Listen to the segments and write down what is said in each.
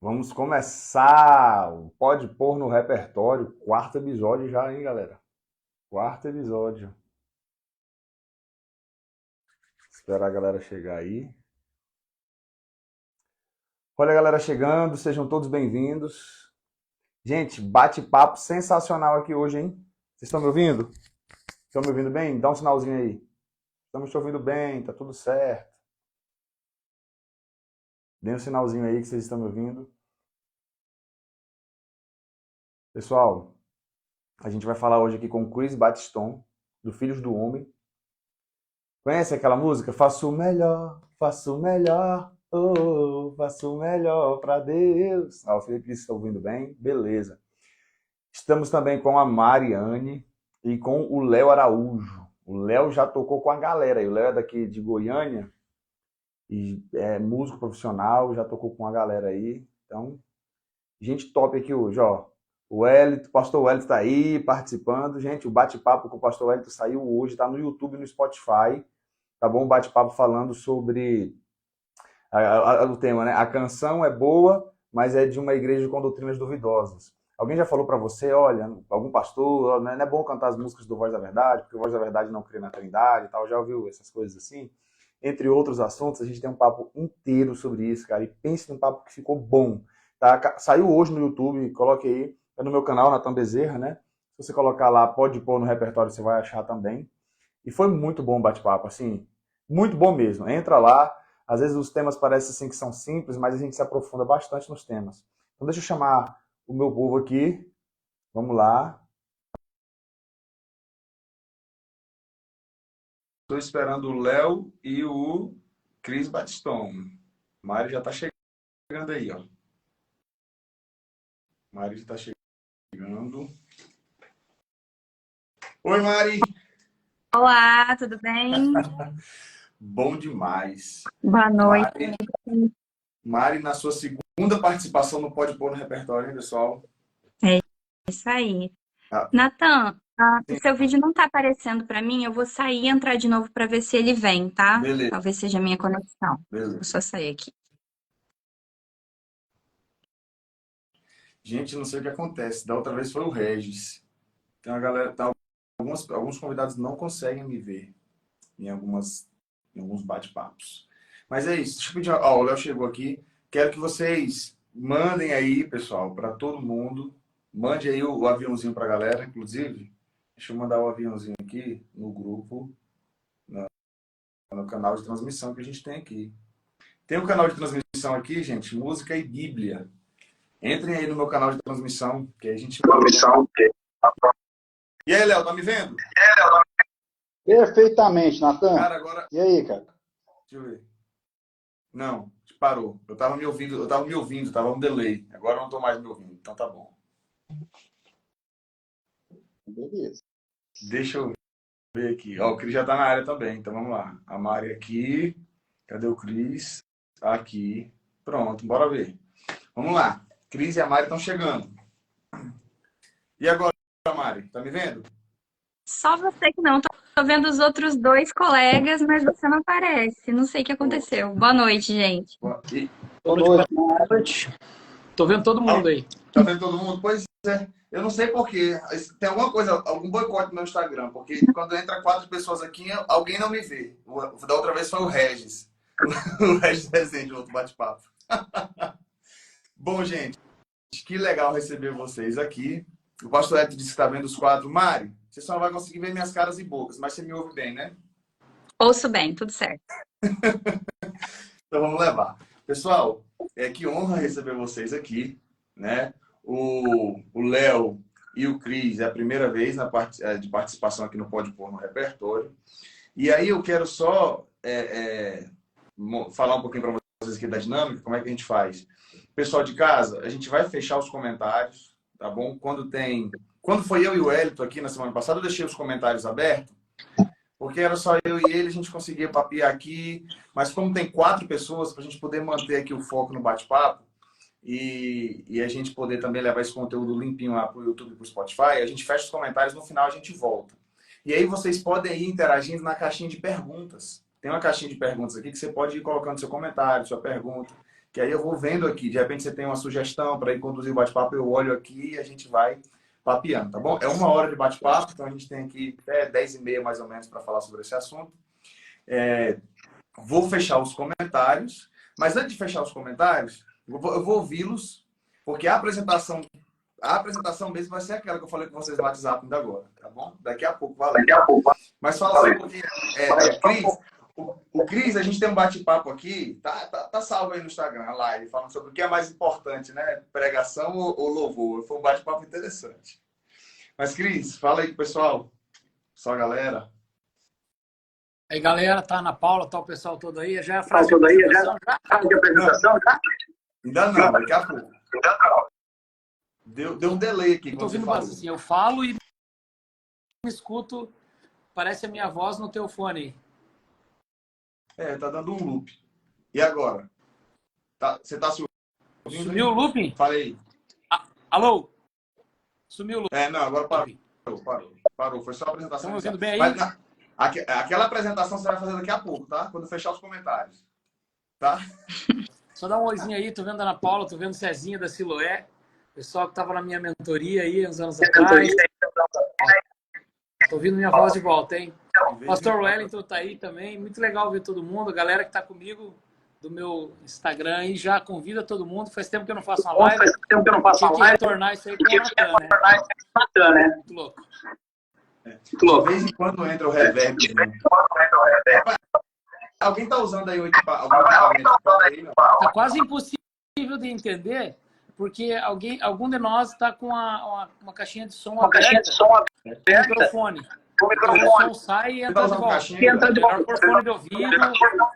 Vamos começar o Pode Pôr no Repertório, quarto episódio já, hein, galera? Quarto episódio. Esperar a galera chegar aí. Olha a galera chegando, sejam todos bem-vindos. Gente, bate-papo sensacional aqui hoje, hein? Vocês estão me ouvindo? Estão me ouvindo bem? Dá um sinalzinho aí. Estamos te ouvindo bem, tá tudo certo. Dê um sinalzinho aí que vocês estão me ouvindo. Pessoal, a gente vai falar hoje aqui com o Chris Battiston, do Filhos do Homem. Conhece aquela música? Faço o melhor, oh, faço o melhor para Deus. Ah, o Felipe disse que está ouvindo bem, beleza. Estamos também com a Mariane e com o Léo Araújo. O Léo já tocou com a galera, e o Léo é daqui de Goiânia, e é músico profissional, já tocou com a galera aí. Então, gente top aqui hoje, ó. O pastor Wellington tá aí participando. Gente, o bate-papo com o pastor Wellington saiu hoje, tá no YouTube e no Spotify. Tá bom? Um bate-papo falando sobre o tema, né? A canção é boa, mas é de uma igreja com doutrinas duvidosas. Alguém já falou para você, olha, algum pastor, não é bom cantar as músicas do Voz da Verdade, porque o Voz da Verdade não crê na Trindade e tal, já ouviu essas coisas assim? Entre outros assuntos, a gente tem um papo inteiro sobre isso, cara, e pense num papo que ficou bom, tá? Saiu hoje no YouTube, coloque aí, é no meu canal, Natan Bezerra, né? Se você colocar lá, pode pôr no repertório, você vai achar também. E foi muito bom o bate-papo, assim, muito bom mesmo. Entra lá, às vezes os temas parecem assim que são simples, mas a gente se aprofunda bastante nos temas. Então deixa eu chamar o meu povo aqui. Vamos lá. Estou esperando o Léo e o Cris Batiston. Mário já está chegando aí, ó. Mário já está chegando. Oi, Mari! Olá, tudo bem? Bom demais. Boa noite. Mari, na sua segunda participação no Pode Pôr no Repertório, hein, pessoal? É isso aí. Ah, Natan, o sim, seu vídeo não tá aparecendo para mim. Eu vou sair e entrar de novo para ver se ele vem, tá? beleza, Talvez seja a minha conexão. Vou beleza. só sair aqui. Gente, não sei o que acontece. Da outra vez foi o Regis. Tem uma galera, alguns convidados não conseguem me ver em, em alguns bate-papos. Mas é isso. Deixa eu pedir, ó, o Léo chegou aqui. Quero que vocês mandem aí, pessoal, para todo mundo. Mande aí o aviãozinho para a galera, inclusive. Deixa eu mandar o aviãozinho aqui no grupo, no canal de transmissão que a gente tem aqui. Tem um canal de transmissão aqui, gente, música e Bíblia. Entrem aí no meu canal de transmissão, que a gente. E aí, Léo, tá me vendo? Perfeitamente, Natan. Cara, agora. E aí, cara? Deixa eu ver. Não, parou. Eu tava um delay. Agora eu não tô mais me ouvindo, então tá bom. Beleza. Deixa eu ver aqui. Ó, o Cris já tá na área também, então vamos lá. A Mari aqui. Cadê o Cris? Aqui. Pronto, bora ver. Vamos lá. Cris e a Mari estão chegando. E agora, Mari? Tá me vendo? Só você que não. Tô vendo os outros dois colegas, mas você não aparece. Não sei o que Boa. aconteceu. Boa noite, gente. E, Boa Boa noite. noite. Tô vendo todo mundo aí. tá vendo todo mundo? Pois é. Eu não sei porquê. Tem alguma coisa, algum boicote no meu Instagram, porque quando entra 4 pessoas aqui, alguém não me vê. Da outra vez foi o Regis. O Regis Rezende, outro bate-papo. Bom, gente, que legal receber vocês aqui. O pastor Hélio disse que está vendo os quadros. Mari, você só não vai conseguir ver minhas caras e bocas, mas você me ouve bem, né? Ouço bem, tudo certo. Então vamos levar. Pessoal, que honra receber vocês aqui, né? O Léo e o Cris é a primeira vez de participação aqui no Pode Pôr no Repertório. E aí eu quero só falar um pouquinho para vocês aqui da dinâmica, como é que a gente faz. Pessoal de casa, a gente vai fechar os comentários, tá bom? Quando foi eu e o Hélito aqui na semana passada, eu deixei os comentários abertos, porque era só eu e ele, a gente conseguia papear aqui, mas como tem 4 pessoas, para a gente poder manter aqui o foco no bate-papo e a gente poder também levar esse conteúdo limpinho lá para o YouTube e para o Spotify, a gente fecha os comentários, no final a gente volta. E aí vocês podem ir interagindo na caixinha de perguntas. Tem uma caixinha de perguntas aqui que você pode ir colocando seu comentário, sua pergunta, que aí eu vou vendo aqui. De repente você tem uma sugestão para ir conduzir o bate-papo, eu olho aqui e a gente vai papeando, tá bom? É 1 hora de bate-papo, então a gente tem aqui até 10h30 mais ou menos para falar sobre esse assunto. Vou fechar os comentários, mas antes de fechar os comentários, eu vou ouvi-los, porque a apresentação mesmo vai ser aquela que eu falei com vocês no WhatsApp ainda agora, tá bom? Daqui a pouco, valeu. Mas fala só um pouquinho, Cris, o Cris, a gente tem um bate-papo aqui, tá salvo aí no Instagram, a live, falando sobre o que é mais importante, né? Pregação ou louvor. Foi um bate-papo interessante. Mas, Cris, fala aí, pessoal. Só a galera. Aí, galera, tá a Ana Paula, tá o pessoal todo aí. Já é a frase de apresentação? Já? Ainda não, daqui a pouco. Deu um delay aqui. Eu tô ouvindo bastante assim, eu falo e me escuto, parece a minha voz no teu fone aí. Tá dando um loop. E agora? Você tá se ouvindo? Sumiu o looping? Falei. Alô? Sumiu o looping. Não, agora parou. Foi só a apresentação. Estão me ouvindo bem aí? Aquela apresentação você vai fazer daqui a pouco, tá? Quando fechar os comentários. Tá? Só dá um oizinho aí, tô vendo a Ana Paula, tô vendo o Cezinha da Siloé, pessoal que tava na minha mentoria aí uns anos atrás. Tô ouvindo minha voz de volta, hein? Pastor Wellington tá aí também, muito legal ver todo mundo, a galera que tá comigo do meu Instagram aí já convida todo mundo. Faz tempo que eu não faço uma live. Tinha que retornar isso aí com o Natan, né? Muito louco. De vez em quando entra o reverb. Alguém tá usando aí algum equipamento? Tá quase impossível de entender, porque algum de nós está com uma caixinha de som aberta, com microfone. O som sai e entra de volta. Melhor pôr fone de ouvido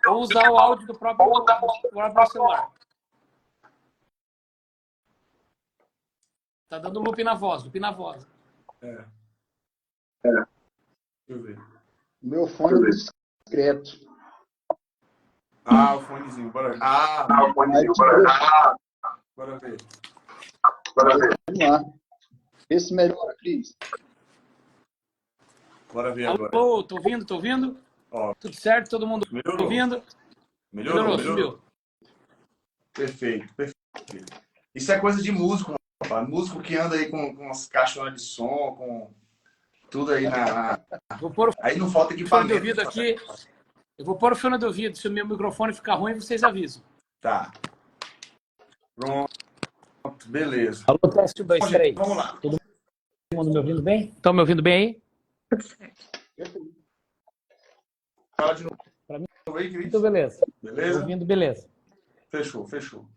ou usar o áudio do próprio celular. Tá dando loop na voz. Deixa eu ver. Meu fone é discreto. O fonezinho, bora ver. O fonezinho, bora ver. Vamos lá. Esse melhora, Cris. Bora ver agora. Alô, tô ouvindo? Ó, tudo certo? Todo mundo ouvindo? Melhorou. Perfeito. Isso é coisa de músico, rapaz. Músico que anda aí com umas caixonas de som, com tudo aí Vou pôr aí não falta o fone equipamento. de ouvido aqui. Eu vou pôr o fone de ouvido. Se o meu microfone ficar ruim, vocês avisam. Tá. Pronto. Beleza. Alô, teste 1, 2, 3. Vamos lá. Todo mundo me ouvindo bem? Estão me ouvindo bem aí? Tudo certo. Fala de novo. Pra mim, aí, Cris. tudo beleza. Beleza? Ouvindo, beleza. Fechou.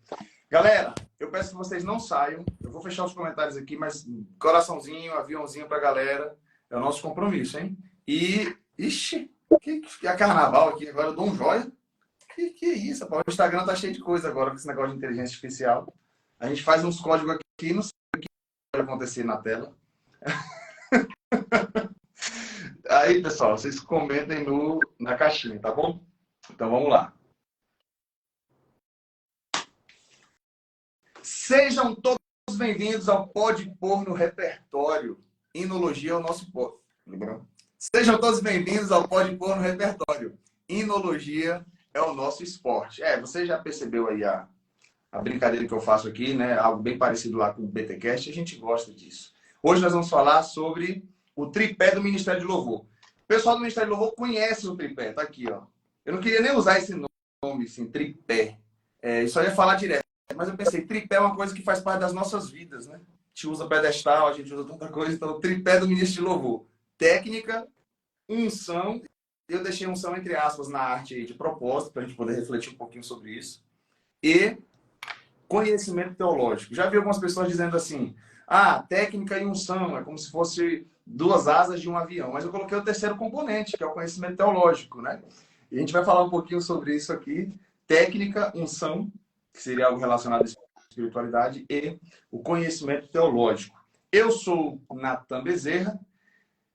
Galera, eu peço que vocês não saiam. Eu vou fechar os comentários aqui, mas coraçãozinho, aviãozinho pra galera. É o nosso compromisso, hein? E, que é carnaval aqui. Agora eu dou um joia. Que é isso, rapaz? O Instagram tá cheio de coisa agora com esse negócio de inteligência artificial. A gente faz uns códigos aqui, não sei o que vai acontecer na tela. Aí, pessoal, vocês comentem na caixinha, tá bom? Então, vamos lá. Sejam todos bem-vindos ao Pode Pôr no Repertório. Inologia é o nosso pó. Sejam todos bem-vindos ao Pode Pôr no Repertório. Inologia é o nosso esporte. Você já percebeu aí a brincadeira que eu faço aqui, né? Algo bem parecido lá com o BTcast. A gente gosta disso. Hoje nós vamos falar sobre o tripé do Ministério de Louvor. O pessoal do Ministério de Louvor conhece o tripé. Tá aqui, ó. Eu não queria nem usar esse nome, assim, tripé. Isso aí ia falar direto. Mas eu pensei, tripé é uma coisa que faz parte das nossas vidas, né? A gente usa pedestal, a gente usa tanta coisa. Então, tripé do Ministério de Louvor. Técnica, unção. Eu deixei unção entre aspas na arte aí de propósito, para a gente poder refletir um pouquinho sobre isso. E conhecimento teológico. Já vi algumas pessoas dizendo assim, técnica e unção, é como se fosse duas asas de um avião. Mas eu coloquei o terceiro componente, que é o conhecimento teológico, né? E a gente vai falar um pouquinho sobre isso aqui. Técnica, unção, que seria algo relacionado à espiritualidade, e o conhecimento teológico. Eu sou Natan Bezerra,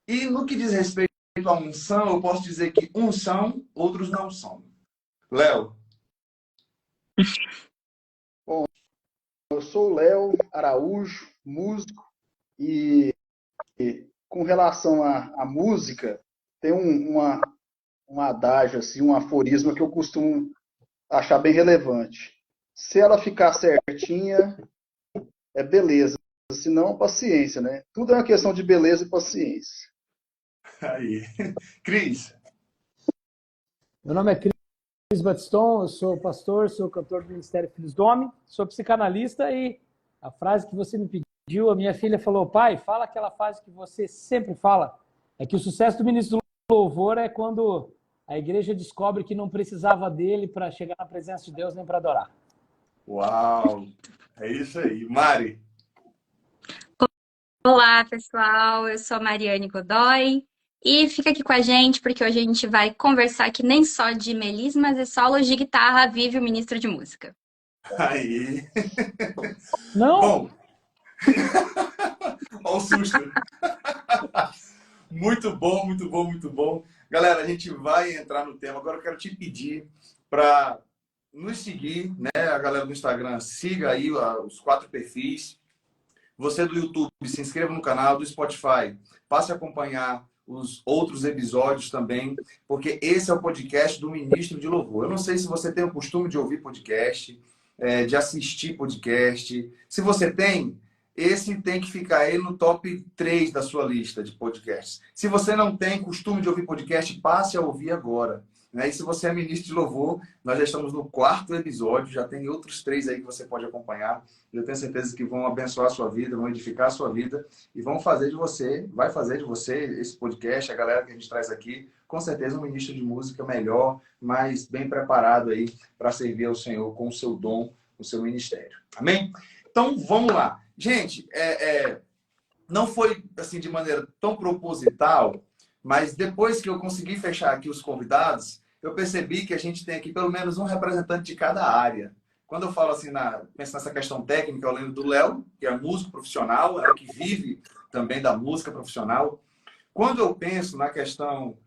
e no que diz respeito à unção, eu posso dizer que uns são, outros não são. Léo. Bom, eu sou o Léo Araújo, músico, e com relação à música, tem um adágio, assim, um aforismo que eu costumo achar bem relevante. Se ela ficar certinha, é beleza. Se não, paciência, né? Tudo é uma questão de beleza e paciência. Aí. Cris. Meu nome é Cris Batiston, eu sou pastor, sou cantor do Ministério Filhos do Homem, sou psicanalista e a frase que você me pediu, a minha filha falou: pai, fala aquela frase que você sempre fala, é que o sucesso do ministro do louvor é quando a igreja descobre que não precisava dele para chegar na presença de Deus nem para adorar. Uau! É isso aí. Mari. Olá, pessoal. Eu sou a Mariane Godoy. E fica aqui com a gente, porque hoje a gente vai conversar aqui nem só de melismas e solos de guitarra, vive o ministro de música. Aí. Não? Bom. Olha o susto. Muito bom, muito bom, muito bom. Galera, a gente vai entrar no tema. Agora eu quero te pedir para nos seguir, né? A galera do Instagram, siga aí os 4 perfis. Você do YouTube, se inscreva no canal, do Spotify, passe a acompanhar os outros episódios também, porque esse é o podcast do Ministro de Louvor. Eu não sei se você tem o costume de ouvir podcast, de assistir podcast. Se você tem, esse tem que ficar aí no top 3 da sua lista de podcasts. Se você não tem costume de ouvir podcast, passe a ouvir agora. E se você é ministro de louvor, nós já estamos no 4º episódio, já tem outros 3 aí que você pode acompanhar. Eu tenho certeza que vão abençoar a sua vida, vão edificar a sua vida e vão fazer de você, vai fazer de você esse podcast, a galera que a gente traz aqui, com certeza um ministro de música melhor, mais bem preparado aí para servir ao Senhor com o seu dom, com o seu ministério. Amém? Então, vamos lá. Gente, não foi assim de maneira tão proposital, mas depois que eu consegui fechar aqui os convidados, eu percebi que a gente tem aqui pelo menos um representante de cada área. Quando eu falo assim, penso nessa questão técnica, eu lembro do Léo, que é músico profissional, que vive também da música profissional. Quando eu penso na questão...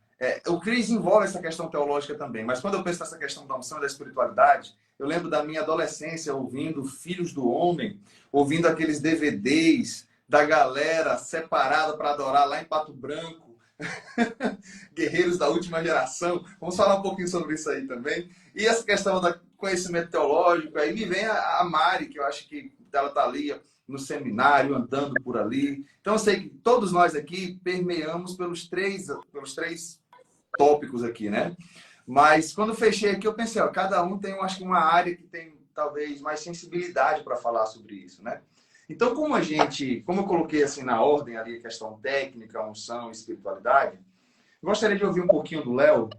o Cris envolve essa questão teológica também, mas quando eu penso nessa questão da unção e da espiritualidade, eu lembro da minha adolescência ouvindo Filhos do Homem, ouvindo aqueles DVDs da galera separada para adorar lá em Pato Branco, guerreiros da última geração. Vamos falar um pouquinho sobre isso aí também. E essa questão do conhecimento teológico, aí me vem a Mari, que eu acho que ela está ali no seminário, andando por ali. Então eu sei que todos nós aqui permeamos pelos três tópicos aqui, né? Mas quando eu fechei aqui, eu pensei, cada um tem, acho que uma área que tem talvez mais sensibilidade para falar sobre isso, né? Então, como eu coloquei assim na ordem ali a questão técnica, unção, espiritualidade, gostaria de ouvir um pouquinho do Léo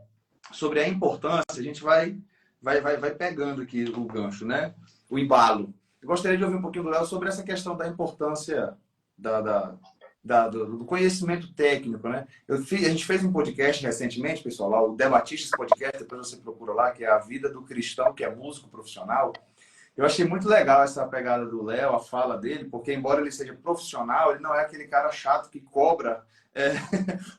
sobre a importância. A gente vai pegando aqui o gancho, né? O embalo. Eu gostaria de ouvir um pouquinho do Léo sobre essa questão da importância do conhecimento técnico, né? A gente fez um podcast recentemente, pessoal, lá, o Debatistas Podcast, depois você procura lá, que é a vida do cristão que é músico profissional. Eu achei muito legal essa pegada do Léo, a fala dele, porque embora ele seja profissional, ele não é aquele cara chato que cobra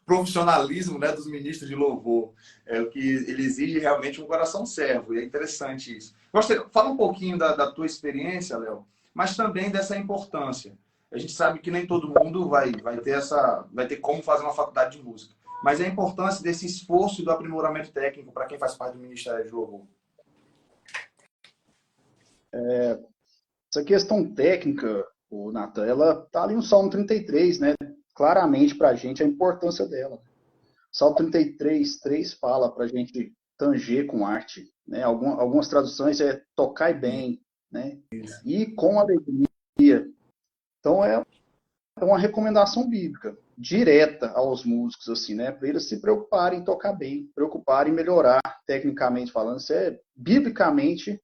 profissionalismo, né, dos ministros de louvor. O que ele exige realmente um coração servo, e é interessante isso. Fala um pouquinho da tua experiência, Léo, mas também dessa importância. A gente sabe que nem todo mundo vai ter como fazer uma faculdade de música, mas a importância desse esforço e do aprimoramento técnico para quem faz parte do Ministério de Louvor. Essa questão técnica, Nathan, ela está ali no Salmo 33, né? Claramente para a gente a importância dela. Salmo 33:3 fala para a gente tanger com arte, né? Algumas traduções é tocar bem, né? E com alegria. Então é uma recomendação bíblica direta aos músicos, assim, né? Para eles se preocuparem em tocar bem, preocuparem em melhorar tecnicamente falando. Isso é biblicamente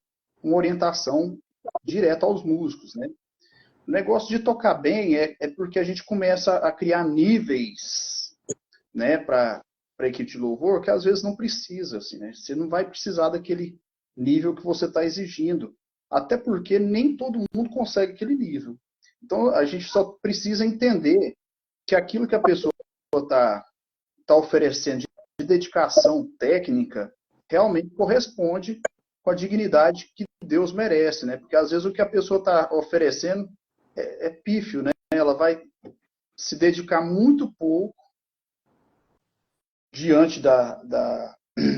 uma orientação direta aos músicos, né? O negócio de tocar bem é porque a gente começa a criar níveis, né, para a equipe de louvor que às vezes não precisa, assim, né? Você não vai precisar daquele nível que você está exigindo, até porque nem todo mundo consegue aquele nível. Então a gente só precisa entender que aquilo que a pessoa está oferecendo de dedicação técnica realmente corresponde com a dignidade que Deus merece, né? Porque às vezes o que a pessoa está oferecendo é pífio, né? Ela vai se dedicar muito pouco diante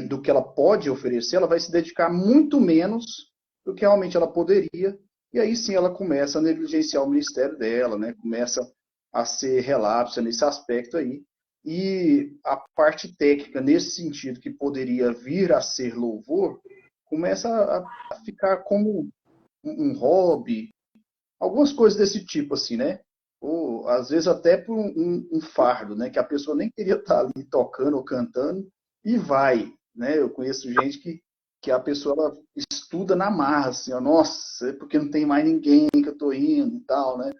do que ela pode oferecer, ela vai se dedicar muito menos do que realmente ela poderia, e aí sim ela começa a negligenciar o ministério dela, né? Começa a ser relapsa nesse aspecto aí. E a parte técnica, nesse sentido, que poderia vir a ser louvor, começa a ficar como um hobby, algumas coisas desse tipo, assim, né? Ou às vezes até por um fardo, né? Que a pessoa nem queria estar ali tocando ou cantando e vai, né? Eu conheço gente que a pessoa ela estuda na marra, assim, ó, nossa, é porque não tem mais ninguém que eu tô indo e tal, né?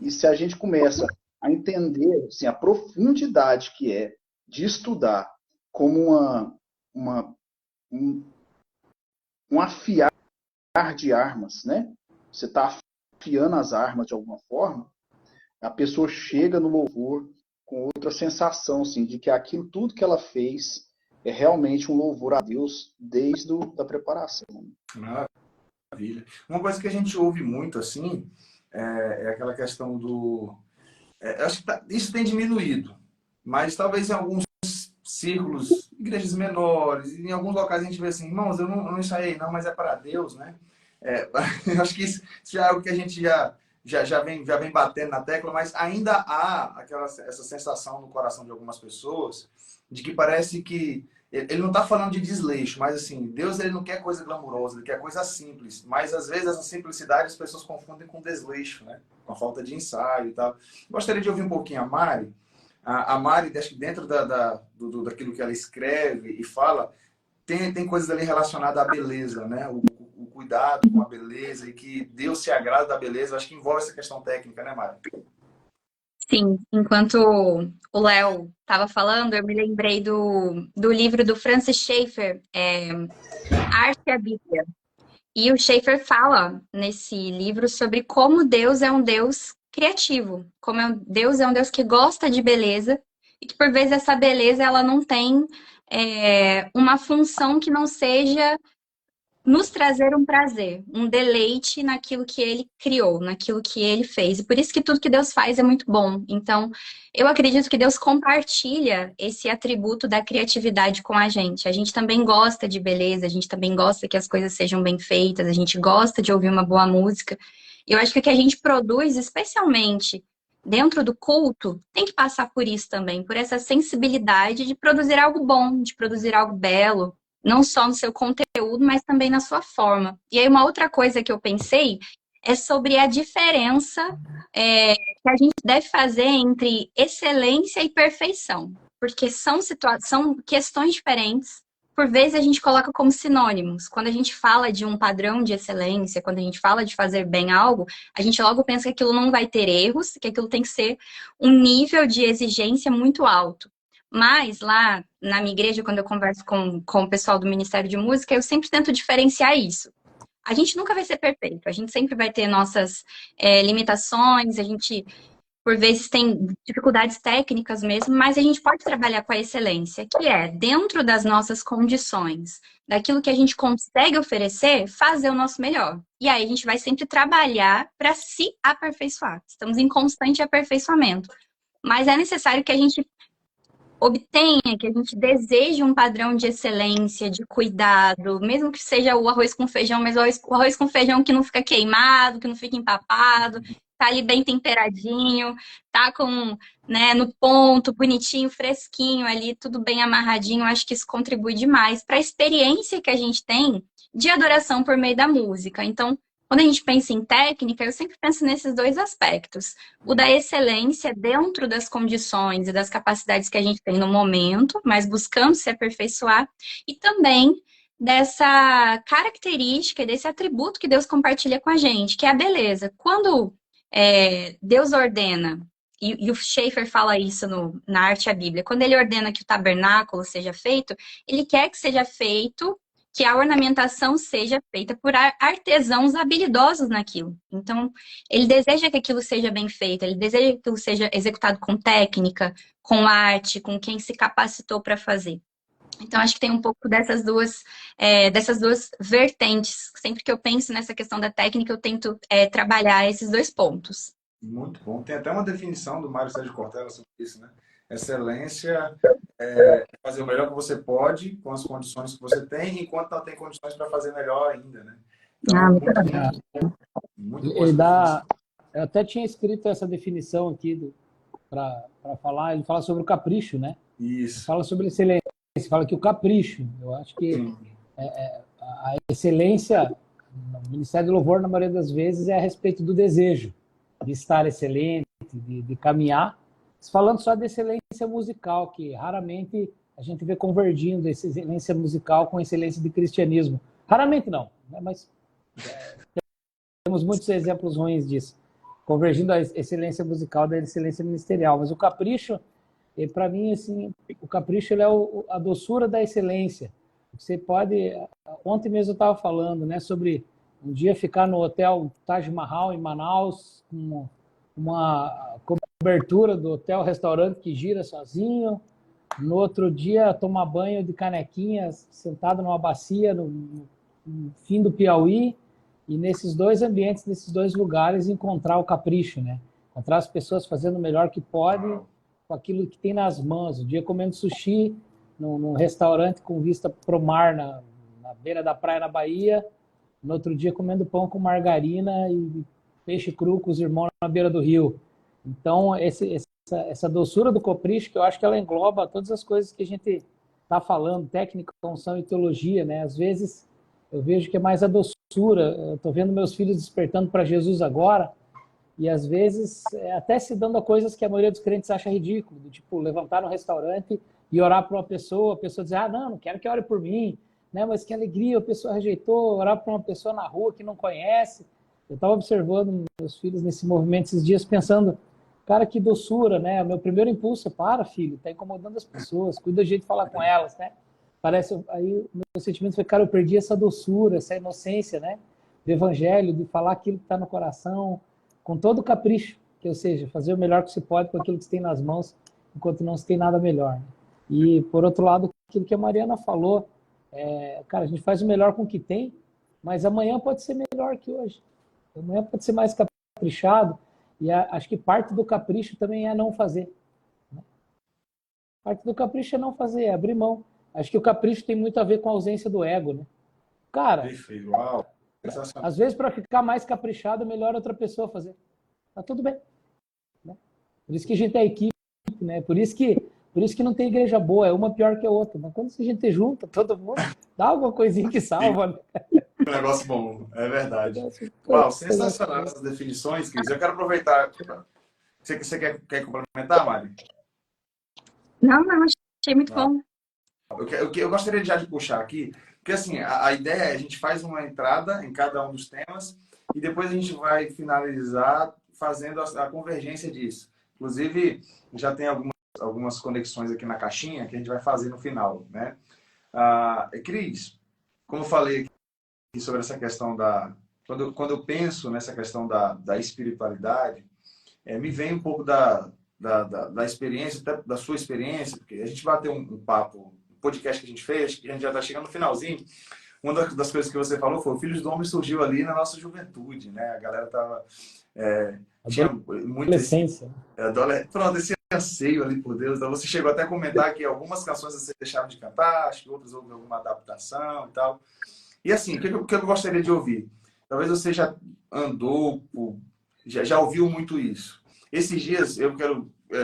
E se a gente começa a entender assim, a profundidade que é de estudar como uma, um, um afiar de armas, né? Você está afiando as armas de alguma forma, a pessoa chega no louvor com outra sensação, assim, de que aquilo tudo que ela fez é realmente um louvor a Deus desde a preparação. Maravilha. Uma coisa que a gente ouve muito, assim, é aquela questão do... eu acho que isso tem diminuído, mas talvez em alguns círculos, igrejas menores, em alguns locais a gente vê assim, irmãos, eu não ensaiei não, mas é para Deus, né? Eu acho que isso já é algo que a gente já vem batendo na tecla, mas ainda há essa sensação no coração de algumas pessoas de que parece que ele não está falando de desleixo, mas assim, Deus ele não quer coisa glamurosa, ele quer coisa simples, mas às vezes essa simplicidade as pessoas confundem com desleixo, né? Com a falta de ensaio e tal. Gostaria de ouvir um pouquinho a Mari. A Mari, acho que dentro daquilo que ela escreve e fala, tem coisas ali relacionadas à beleza, né? O cuidado com a beleza e que Deus se agrada da beleza. Acho que envolve essa questão técnica, né, Mari? Sim, enquanto o Léo estava falando, eu me lembrei do livro do Francis Schaeffer, A Arte e a Bíblia. E o Schaeffer fala nesse livro sobre como Deus é um Deus criativo, como Deus é um Deus que gosta de beleza e que por vezes essa beleza ela não tem uma função que não seja nos trazer um prazer, um deleite naquilo que ele criou, naquilo que ele fez. E por isso que tudo que Deus faz é muito bom. Então, eu acredito que Deus compartilha esse atributo da criatividade com a gente. A gente também gosta de beleza, a gente também gosta que as coisas sejam bem feitas, a gente gosta de ouvir uma boa música. E eu acho que o que a gente produz, especialmente dentro do culto, tem que passar por isso também, por essa sensibilidade de produzir algo bom, de produzir algo belo, não só no seu conteúdo, mas também na sua forma. E aí, uma outra coisa que eu pensei é sobre a diferença que a gente deve fazer entre excelência e perfeição. Porque são questões diferentes. Por vezes a gente coloca como sinônimos. Quando a gente fala de um padrão de excelência, quando a gente fala de fazer bem algo, a gente logo pensa que aquilo não vai ter erros, que aquilo tem que ser um nível de exigência muito alto. Mas lá na minha igreja, quando eu converso com o pessoal do Ministério de Música, eu sempre tento diferenciar isso. A gente nunca vai ser perfeito, a gente sempre vai ter nossas limitações, a gente, por vezes, tem dificuldades técnicas mesmo, mas a gente pode trabalhar com a excelência, que é, dentro das nossas condições, daquilo que a gente consegue oferecer, fazer o nosso melhor. E aí a gente vai sempre trabalhar para se aperfeiçoar. Estamos em constante aperfeiçoamento. Mas é necessário que a gente obtenha, que a gente deseje um padrão de excelência, de cuidado, mesmo que seja o arroz com feijão, mas o arroz com feijão que não fica queimado, que não fica empapado, tá ali bem temperadinho, tá com, né, no ponto, bonitinho, fresquinho ali, tudo bem amarradinho. Eu acho que isso contribui demais para a experiência que a gente tem de adoração por meio da música. Então, quando a gente pensa em técnica, eu sempre penso nesses dois aspectos. O da excelência dentro das condições e das capacidades que a gente tem no momento, mas buscando se aperfeiçoar, e também dessa característica, desse atributo que Deus compartilha com a gente, que é a beleza. Quando Deus ordena, e o Schaeffer fala isso na Arte e a Bíblia, quando ele ordena que o tabernáculo seja feito, ele quer que seja feito, que a ornamentação seja feita por artesãos habilidosos naquilo. Então, ele deseja que aquilo seja bem feito, ele deseja que aquilo seja executado com técnica, com arte, com quem se capacitou para fazer. Então, acho que tem um pouco dessas duas vertentes. Sempre que eu penso nessa questão da técnica, eu tento trabalhar esses dois pontos. Muito bom. Tem até uma definição do Mário Sérgio Cortella sobre isso, né? Excelência fazer o melhor que você pode com as condições que você tem, enquanto não tem condições para fazer melhor ainda, né? Ah, Então, muito muito, bom. muito boa Ele essa definição. dá. Eu até tinha escrito essa definição aqui para falar. Ele fala sobre o capricho, né? Ele Isso. fala sobre excelência. Ele fala que o capricho, eu acho que Sim. a excelência no Ministério do Louvor, na maioria das vezes, é a respeito do desejo de estar excelente, de caminhar. Falando só de excelência musical, que raramente a gente vê convergindo essa excelência musical com excelência de cristianismo. Raramente não, né? Mas temos muitos exemplos ruins disso. Convergindo a excelência musical da excelência ministerial. Mas o capricho, para mim, assim, o capricho ele é a doçura da excelência. Você pode... Ontem mesmo eu estava falando, né, sobre um dia ficar no hotel Taj Mahal, em Manaus, com uma cobertura do hotel, restaurante que gira sozinho. No outro dia, tomar banho de canequinhas, sentado numa bacia no fim do Piauí. E nesses dois ambientes, nesses dois lugares, encontrar o capricho, né? Encontrar as pessoas fazendo o melhor que podem com aquilo que tem nas mãos. Um dia comendo sushi num restaurante com vista para o mar na beira da praia na Bahia. No outro dia comendo pão com margarina e peixe cru com os irmãos na beira do rio. Então, essa doçura do capricho, que eu acho que ela engloba todas as coisas que a gente está falando, técnica, função e teologia, né? Às vezes eu vejo que é mais a doçura. Eu estou vendo meus filhos despertando para Jesus agora, e às vezes até se dando a coisas que a maioria dos crentes acha ridículo, do tipo levantar no restaurante e orar para uma pessoa, a pessoa dizer, não quero que ore por mim, né? Mas que alegria, a pessoa rejeitou, orar para uma pessoa na rua que não conhece. Eu estava observando meus filhos nesse movimento esses dias, pensando, cara, que doçura, né? O meu primeiro impulso é, para, filho, tá incomodando as pessoas, cuida do jeito de falar com elas, né? Parece, aí o meu sentimento foi, cara, eu perdi essa doçura, essa inocência, né? Do evangelho, de falar aquilo que está no coração, com todo o capricho, que ou seja, fazer o melhor que se pode com aquilo que se tem nas mãos, enquanto não se tem nada melhor. E, por outro lado, aquilo que a Mariana falou, cara, a gente faz o melhor com o que tem, mas amanhã pode ser melhor que hoje. Amanhã pode ser mais caprichado, e acho que parte do capricho também é não fazer. Né? Parte do capricho é não fazer, é abrir mão. Acho que o capricho tem muito a ver com a ausência do ego, né? Cara, Perfeito. Uau. Às vezes para ficar mais caprichado, melhor outra pessoa fazer. Tá tudo bem. Né? Por isso que a gente é equipe, né? Por isso que não tem igreja boa, é uma pior que a outra. Mas quando a gente junta todo mundo, dá alguma coisinha que salva. Né? Um negócio bom, é verdade. Uau, sensacional essas definições, Cris. Eu quero aproveitar. Você quer complementar, Mari? Não, achei muito bom. Eu gostaria já de puxar aqui, porque assim, a ideia é a gente faz uma entrada em cada um dos temas e depois a gente vai finalizar fazendo a convergência disso. Inclusive, já tem algumas conexões aqui na caixinha que a gente vai fazer no final, né? Cris, como eu falei aqui sobre essa questão quando eu penso nessa questão da espiritualidade, me vem um pouco da experiência, até da sua experiência, porque a gente bateu um papo, podcast que a gente fez, que a gente já está chegando no finalzinho. Uma das coisas que você falou foi: o Filhos do Homem surgiu ali na nossa juventude, né? A galera tava tinha muito adolescência. Pronto, esse anseio ali por Deus. Então você chegou até a comentar que algumas canções você deixaram de cantar, acho que outras houve alguma adaptação e tal. E assim, o que eu gostaria de ouvir? Talvez você já andou, já ouviu muito isso. Esses dias eu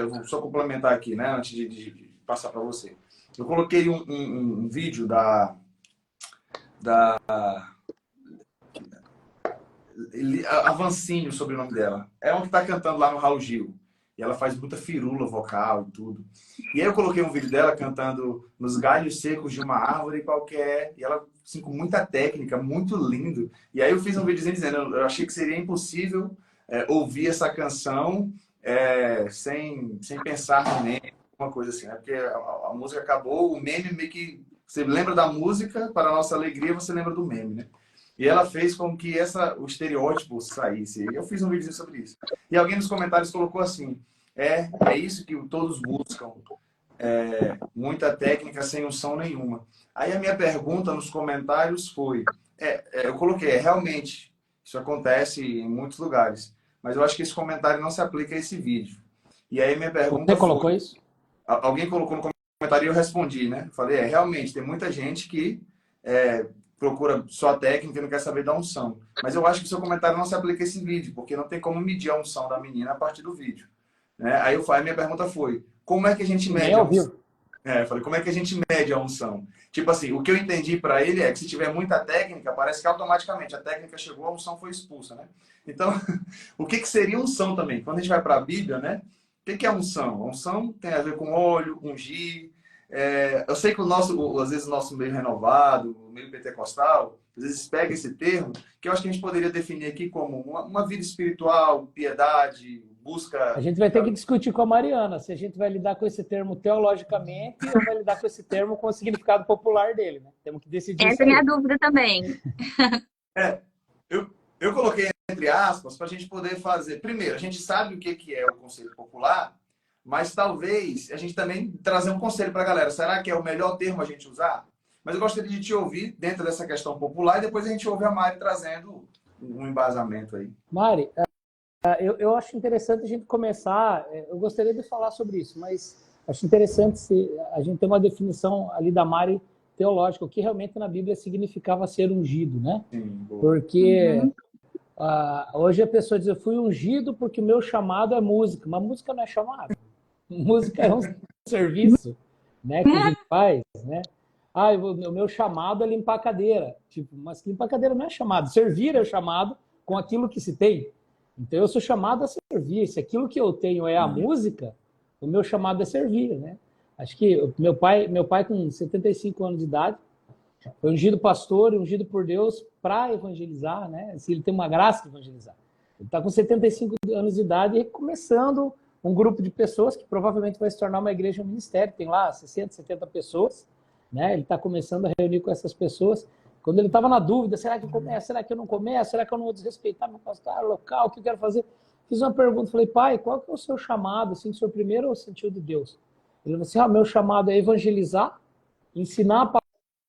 vou só complementar aqui, né? Antes de passar para você. Eu coloquei um vídeo da Avancini, sobre o nome dela. É uma que está cantando lá no Raul Gil. E ela faz muita firula vocal e tudo. E aí eu coloquei um vídeo dela cantando nos galhos secos de uma árvore qualquer. E ela, assim, com muita técnica, muito lindo. E aí eu fiz um vídeo dizendo, eu achei que seria impossível ouvir essa canção sem pensar no meme, uma coisa assim, né? Porque a música acabou, o meme meio que... Você lembra da música, para a nossa alegria, você lembra do meme, né? E ela fez com que o estereótipo saísse. Eu fiz um vídeo sobre isso. E alguém nos comentários colocou assim: é isso que todos buscam. Muita técnica sem unção nenhuma. Aí a minha pergunta nos comentários foi: eu coloquei, realmente, isso acontece em muitos lugares. Mas eu acho que esse comentário não se aplica a esse vídeo. E aí minha pergunta Você colocou isso? Alguém colocou no comentário e eu respondi, né? Falei, realmente, tem muita gente que procura só a técnica e não quer saber da unção. Mas eu acho que o seu comentário não se aplica a esse vídeo, porque não tem como medir a unção da menina a partir do vídeo. Né? Aí a minha pergunta foi, como é que a gente mede a unção? Eu falei, como é que a gente mede a unção? Tipo assim, o que eu entendi para ele é que se tiver muita técnica, parece que automaticamente a técnica chegou, a unção foi expulsa, né? Então, o que seria unção também? Quando a gente vai para a Bíblia, né? O que é unção? A unção tem a ver com óleo, ungir. Eu sei que às vezes o nosso meio renovado, o meio pentecostal, às vezes pega esse termo, que eu acho que a gente poderia definir aqui como uma vida espiritual, piedade, busca... A gente vai ter que discutir com a Mariana se a gente vai lidar com esse termo teologicamente ou vai lidar com esse termo com o significado popular dele, né? Temos que decidir isso. Essa é a minha dúvida também. Eu coloquei entre aspas para a gente poder fazer... Primeiro, a gente sabe o que é o conselho popular, mas talvez a gente também trazer um conselho para a galera. Será que é o melhor termo a gente usar? Mas eu gostaria de te ouvir dentro dessa questão popular e depois a gente ouve a Mari trazendo um embasamento aí. Mari, eu acho interessante a gente começar... Eu gostaria de falar sobre isso, mas acho interessante se a gente ter uma definição ali da Mari teológica, o que realmente na Bíblia significava ser ungido, né? Sim, porque hoje a pessoa diz, eu fui ungido porque o meu chamado é música, mas música não é chamado. Música é um serviço, né, que a gente faz, né? O meu chamado é limpar a cadeira. Tipo, mas limpar a cadeira não é chamado. Servir é o chamado com aquilo que se tem. Então, eu sou chamado a servir. Se aquilo que eu tenho é a música, o meu chamado é servir, né? Acho que meu pai com 75 anos de idade, foi ungido pastor e ungido por Deus para evangelizar, né? Assim, ele tem uma graça de evangelizar. Ele está com 75 anos de idade e começando um grupo de pessoas que provavelmente vai se tornar uma igreja, um ministério. Tem lá 60, 70 pessoas, né? Ele está começando a reunir com essas pessoas. Quando ele estava na dúvida, será que eu começo? Será que eu não começo? Será que eu não vou desrespeitar meu pastor local? O que eu quero fazer? Fiz uma pergunta, falei, pai, qual que é o seu chamado? Assim, o seu primeiro sentiu de Deus? Ele falou assim, meu chamado é evangelizar, ensinar a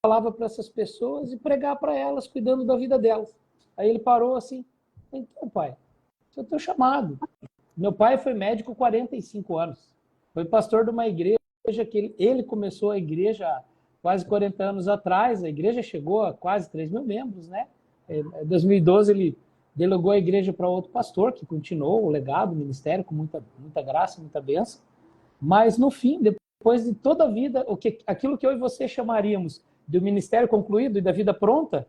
palavra para essas pessoas e pregar para elas, cuidando da vida delas. Aí ele parou assim, então, pai, esse é o teu chamado. Meu pai foi médico 45 anos. Foi pastor de uma igreja que ele começou a igreja há quase 40 anos atrás. A igreja chegou a quase 3 mil membros, né? Em 2012 ele delegou a igreja para outro pastor, que continuou o legado, o ministério, com muita graça, muita bênção. Mas no fim, depois de toda a vida, aquilo que eu e você chamaríamos do ministério concluído e da vida pronta,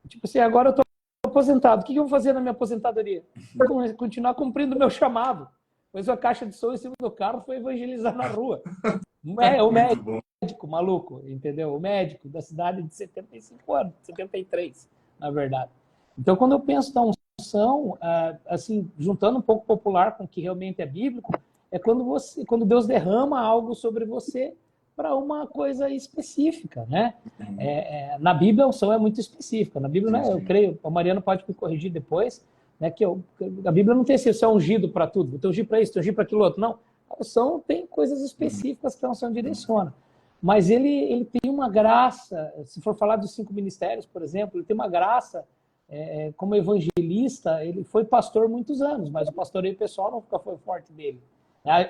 tipo assim, agora eu estou aposentado. O que eu vou fazer na minha aposentadoria? Vou continuar cumprindo o meu chamado. Pôs uma caixa de som em cima do carro, foi evangelizar na rua. O médico maluco, entendeu? O médico da cidade de 75 anos, 73, na verdade. Então, quando eu penso na unção, assim, juntando um pouco popular com o que realmente é bíblico, é quando Deus derrama algo sobre você para uma coisa específica, né? Na Bíblia, a unção é muito específica. Na Bíblia, né, eu creio, a Mariana pode me corrigir depois, né, que a Bíblia não tem assim, você é ungido para tudo, vou ungir para isso, ungir para aquilo outro. Não, a unção tem coisas específicas que a unção direciona. Mas ele tem uma graça, se for falar dos 5 ministérios, por exemplo, ele tem uma graça, como evangelista, ele foi pastor muitos anos, mas o pastoreio pessoal nunca foi forte dele.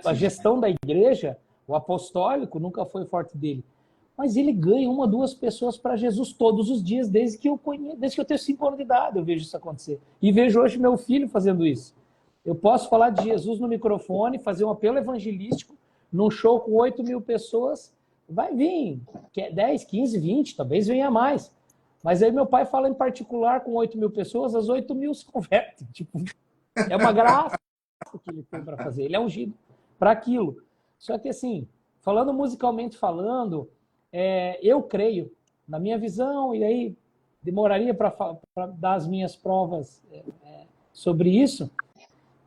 A gestão da igreja, o apostólico, nunca foi forte dele. Mas ele ganha 1 ou 2 pessoas para Jesus todos os dias, desde que eu tenho 5 anos de idade, eu vejo isso acontecer. E vejo hoje meu filho fazendo isso. Eu posso falar de Jesus no microfone, fazer um apelo evangelístico, num show com 8 mil pessoas, vai vir 10, 15, 20, talvez venha mais. Mas aí meu pai fala em particular com 8 mil pessoas, as 8 mil se convertem. Tipo, é uma graça que ele tem para fazer. Ele é ungido para aquilo. Só que assim, falando musicalmente falando, eu creio, na minha visão, e aí demoraria para dar as minhas provas sobre isso,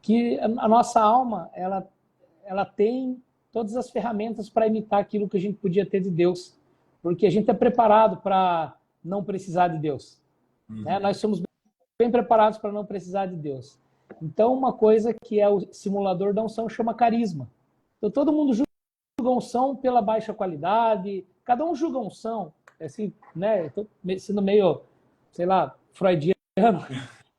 que a nossa alma, ela tem todas as ferramentas para imitar aquilo que a gente podia ter de Deus. Porque a gente é preparado para não precisar de Deus. Né? Nós somos bem preparados para não precisar de Deus. Então, uma coisa que é o simulador da unção chama carisma. Então, todo mundo julga unção pela baixa qualidade, cada um julga unção, assim, né? Estou sendo meio, sei lá, freudiano.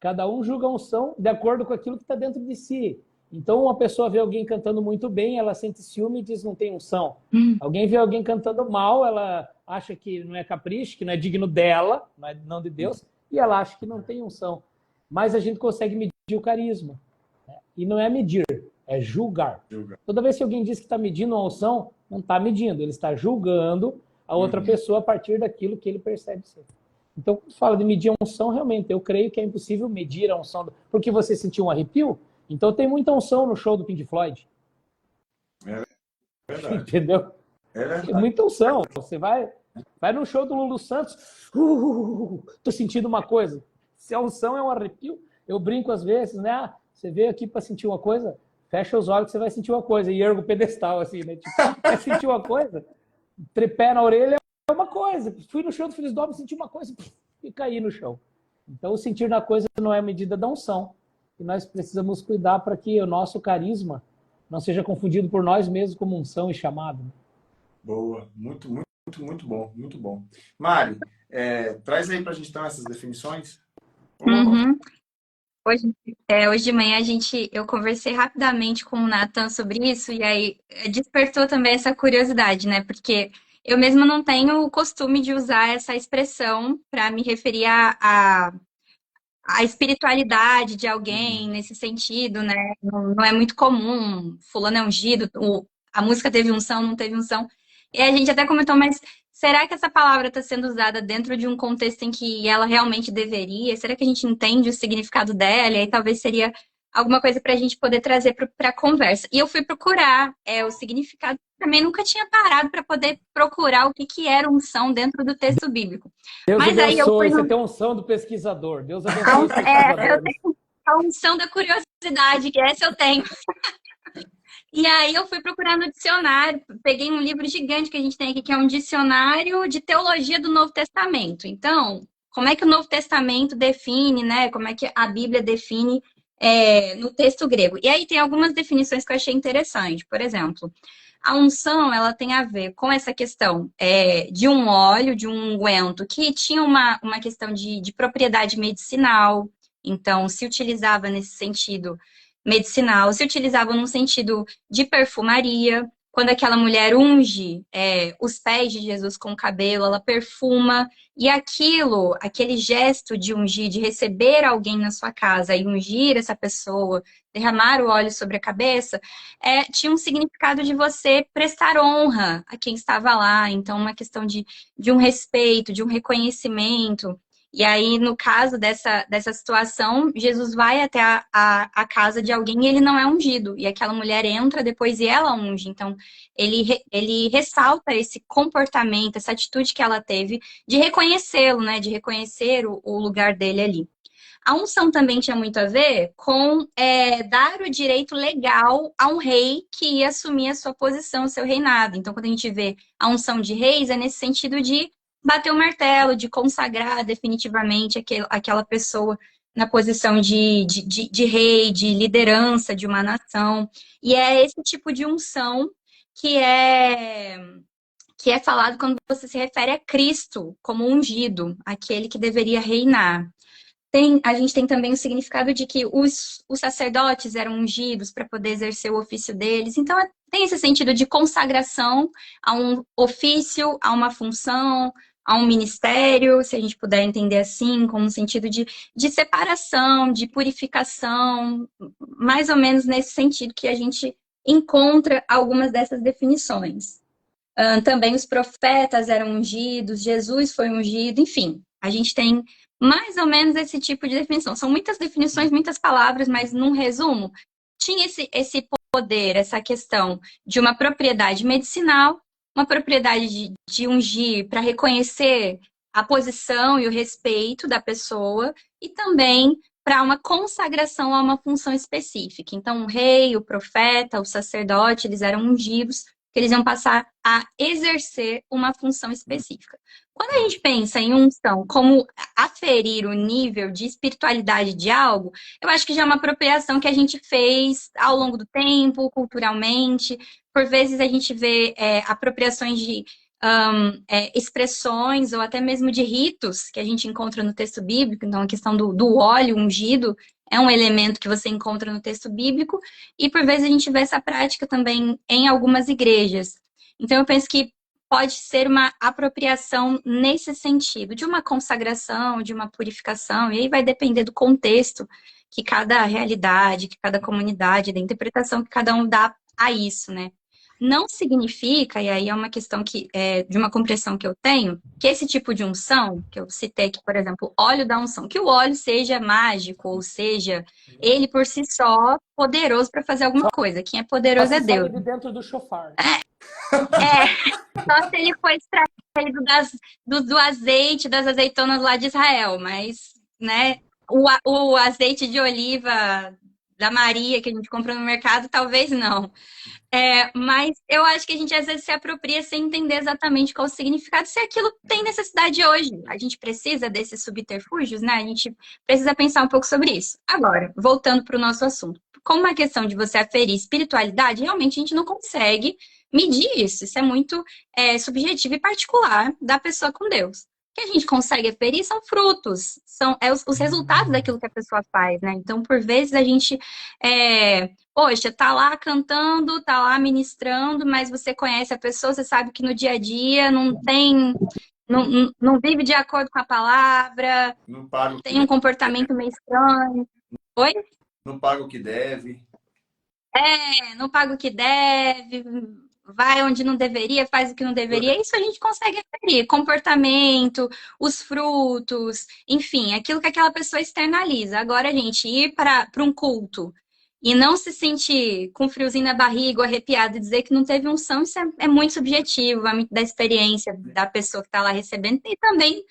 Cada um julga unção de acordo com aquilo que está dentro de si. Então, uma pessoa vê alguém cantando muito bem, ela sente ciúme e diz não tem unção. Alguém vê alguém cantando mal, ela acha que não é capricho, que não é digno dela, não de Deus, e ela acha que não tem unção. Mas a gente consegue medir o carisma. Né? E não é medir, é julgar. Toda vez que alguém diz que está medindo uma unção, não está medindo, ele está julgando a outra pessoa a partir daquilo que ele percebe ser. Então, quando fala de medir a unção, realmente, eu creio que é impossível medir a unção. Porque você sentiu um arrepio? Então tem muita unção no show do Pink Floyd. É verdade. Entendeu? É verdade. Tem muita unção. Você vai no show do Lulu Santos, tô sentindo uma coisa. Se a unção é um arrepio, eu brinco às vezes, né? Ah, você veio aqui para sentir uma coisa, fecha os olhos que você vai sentir uma coisa. E ergo o pedestal, assim, né? Tipo, quer sentir uma coisa? Trepé na orelha é uma coisa. Fui no show do Filhos do Homem, senti uma coisa e caí no chão. Então, o sentir na coisa não é medida da unção. E nós precisamos cuidar para que o nosso carisma não seja confundido por nós mesmos como unção e chamado. Boa, muito, muito, muito bom, muito bom. Mari, traz aí para a gente então essas definições. Uhum. Hoje de manhã eu conversei rapidamente com o Nathan sobre isso e aí despertou também essa curiosidade, né? Porque eu mesma não tenho o costume de usar essa expressão para me referir a espiritualidade de alguém nesse sentido, né? Não é muito comum, fulano é ungido, a música teve unção, não teve unção. E a gente até comentou, mas será que essa palavra está sendo usada dentro de um contexto em que ela realmente deveria? Será que a gente entende o significado dela? E aí talvez seria alguma coisa para a gente poder trazer para a conversa. E eu fui procurar o significado, também nunca tinha parado para poder procurar o que era unção dentro do texto bíblico. Deus Mas aí eu abençoe, fui você tem a unção do pesquisador. Deus abençoe os eu pesquisadores. tenho a unção da curiosidade, que essa eu tenho. E aí eu fui procurar no dicionário, peguei um livro gigante que a gente tem aqui, que é um dicionário de teologia do Novo Testamento. Então, como é que o Novo Testamento define, né? Como é que a Bíblia define no texto grego? E aí tem algumas definições que eu achei interessante. Por exemplo, a unção, ela tem a ver com essa questão de um óleo, de um unguento, que tinha uma questão de propriedade medicinal. Então, se utilizava nesse sentido medicinal, se utilizava num sentido de perfumaria. Quando aquela mulher unge os pés de Jesus com o cabelo, ela perfuma. E aquele gesto de ungir, de receber alguém na sua casa e ungir essa pessoa, derramar o óleo sobre a cabeça, tinha um significado de você prestar honra a quem estava lá. Então, uma questão de um respeito, de um reconhecimento. E aí, no caso dessa situação, Jesus vai até a casa de alguém e ele não é ungido. E aquela mulher entra depois e ela unge. Então, ele ressalta esse comportamento, essa atitude que ela teve de reconhecê-lo, né? De reconhecer o lugar dele ali. A unção também tinha muito a ver com dar o direito legal a um rei que ia assumir a sua posição, o seu reinado. Então, quando a gente vê a unção de reis, é nesse sentido de bater o martelo, de consagrar definitivamente aquela pessoa na posição de rei, de liderança de uma nação. E é esse tipo de unção que é falado quando você se refere a Cristo como ungido, aquele que deveria reinar. A gente tem também o significado de que os sacerdotes eram ungidos para poder exercer o ofício deles. Então, tem esse sentido de consagração a um ofício, a uma função, a um ministério, se a gente puder entender assim, como um sentido de separação, de purificação, mais ou menos nesse sentido que a gente encontra algumas dessas definições. Também os profetas eram ungidos, Jesus foi ungido, enfim, a gente tem mais ou menos esse tipo de definição. São muitas definições, muitas palavras, mas num resumo, tinha esse poder, essa questão de uma propriedade medicinal, uma propriedade de ungir para reconhecer a posição e o respeito da pessoa e também para uma consagração a uma função específica. Então, o rei, o profeta, o sacerdote, eles eram ungidos, que eles iam passar a exercer uma função específica. Quando a gente pensa em unção como aferir o nível de espiritualidade de algo, eu acho que já é uma apropriação que a gente fez ao longo do tempo, culturalmente. Por vezes a gente vê apropriações de expressões ou até mesmo de ritos que a gente encontra no texto bíblico. Então, a questão do óleo ungido é um elemento que você encontra no texto bíblico e por vezes a gente vê essa prática também em algumas igrejas. Então, eu penso que pode ser uma apropriação nesse sentido, de uma consagração, de uma purificação, e aí vai depender do contexto que cada realidade, que cada comunidade, da interpretação que cada um dá a isso, né? Não significa, e aí é uma questão que de uma compreensão que eu tenho, que esse tipo de unção, que eu citei aqui, por exemplo, óleo da unção, que o óleo seja mágico, ou seja, ele por si só poderoso para fazer alguma coisa. Quem é poderoso é Deus. De dentro do chofar. Só se ele foi extraído do azeite, das azeitonas lá de Israel, mas, né, o azeite de oliva da Maria que a gente compra no mercado, talvez não. Mas eu acho que a gente às vezes se apropria sem entender exatamente qual o significado, se aquilo tem necessidade hoje. A gente precisa desses subterfúgios, né? A gente precisa pensar um pouco sobre isso. Agora, voltando para o nosso assunto. Como uma questão de você aferir espiritualidade, realmente a gente não consegue medir isso. Isso é muito subjetivo e particular da pessoa com Deus. O que a gente consegue aferir são frutos, são os resultados daquilo que a pessoa faz, né? Então, por vezes, a gente poxa, tá lá cantando, tá lá ministrando, mas você conhece a pessoa, você sabe que no dia a dia não vive de acordo com a palavra, tem um comportamento meio estranho. Oi? Não paga o que deve. Não paga o que deve, vai onde não deveria, faz o que não deveria. Isso a gente consegue aferir. Comportamento, os frutos, enfim, aquilo que aquela pessoa externaliza. Agora, gente, ir para um culto e não se sentir com friozinho na barriga, ou arrepiado, e dizer que não teve unção, isso é muito subjetivo, vai muito da experiência da pessoa que está lá recebendo. E também,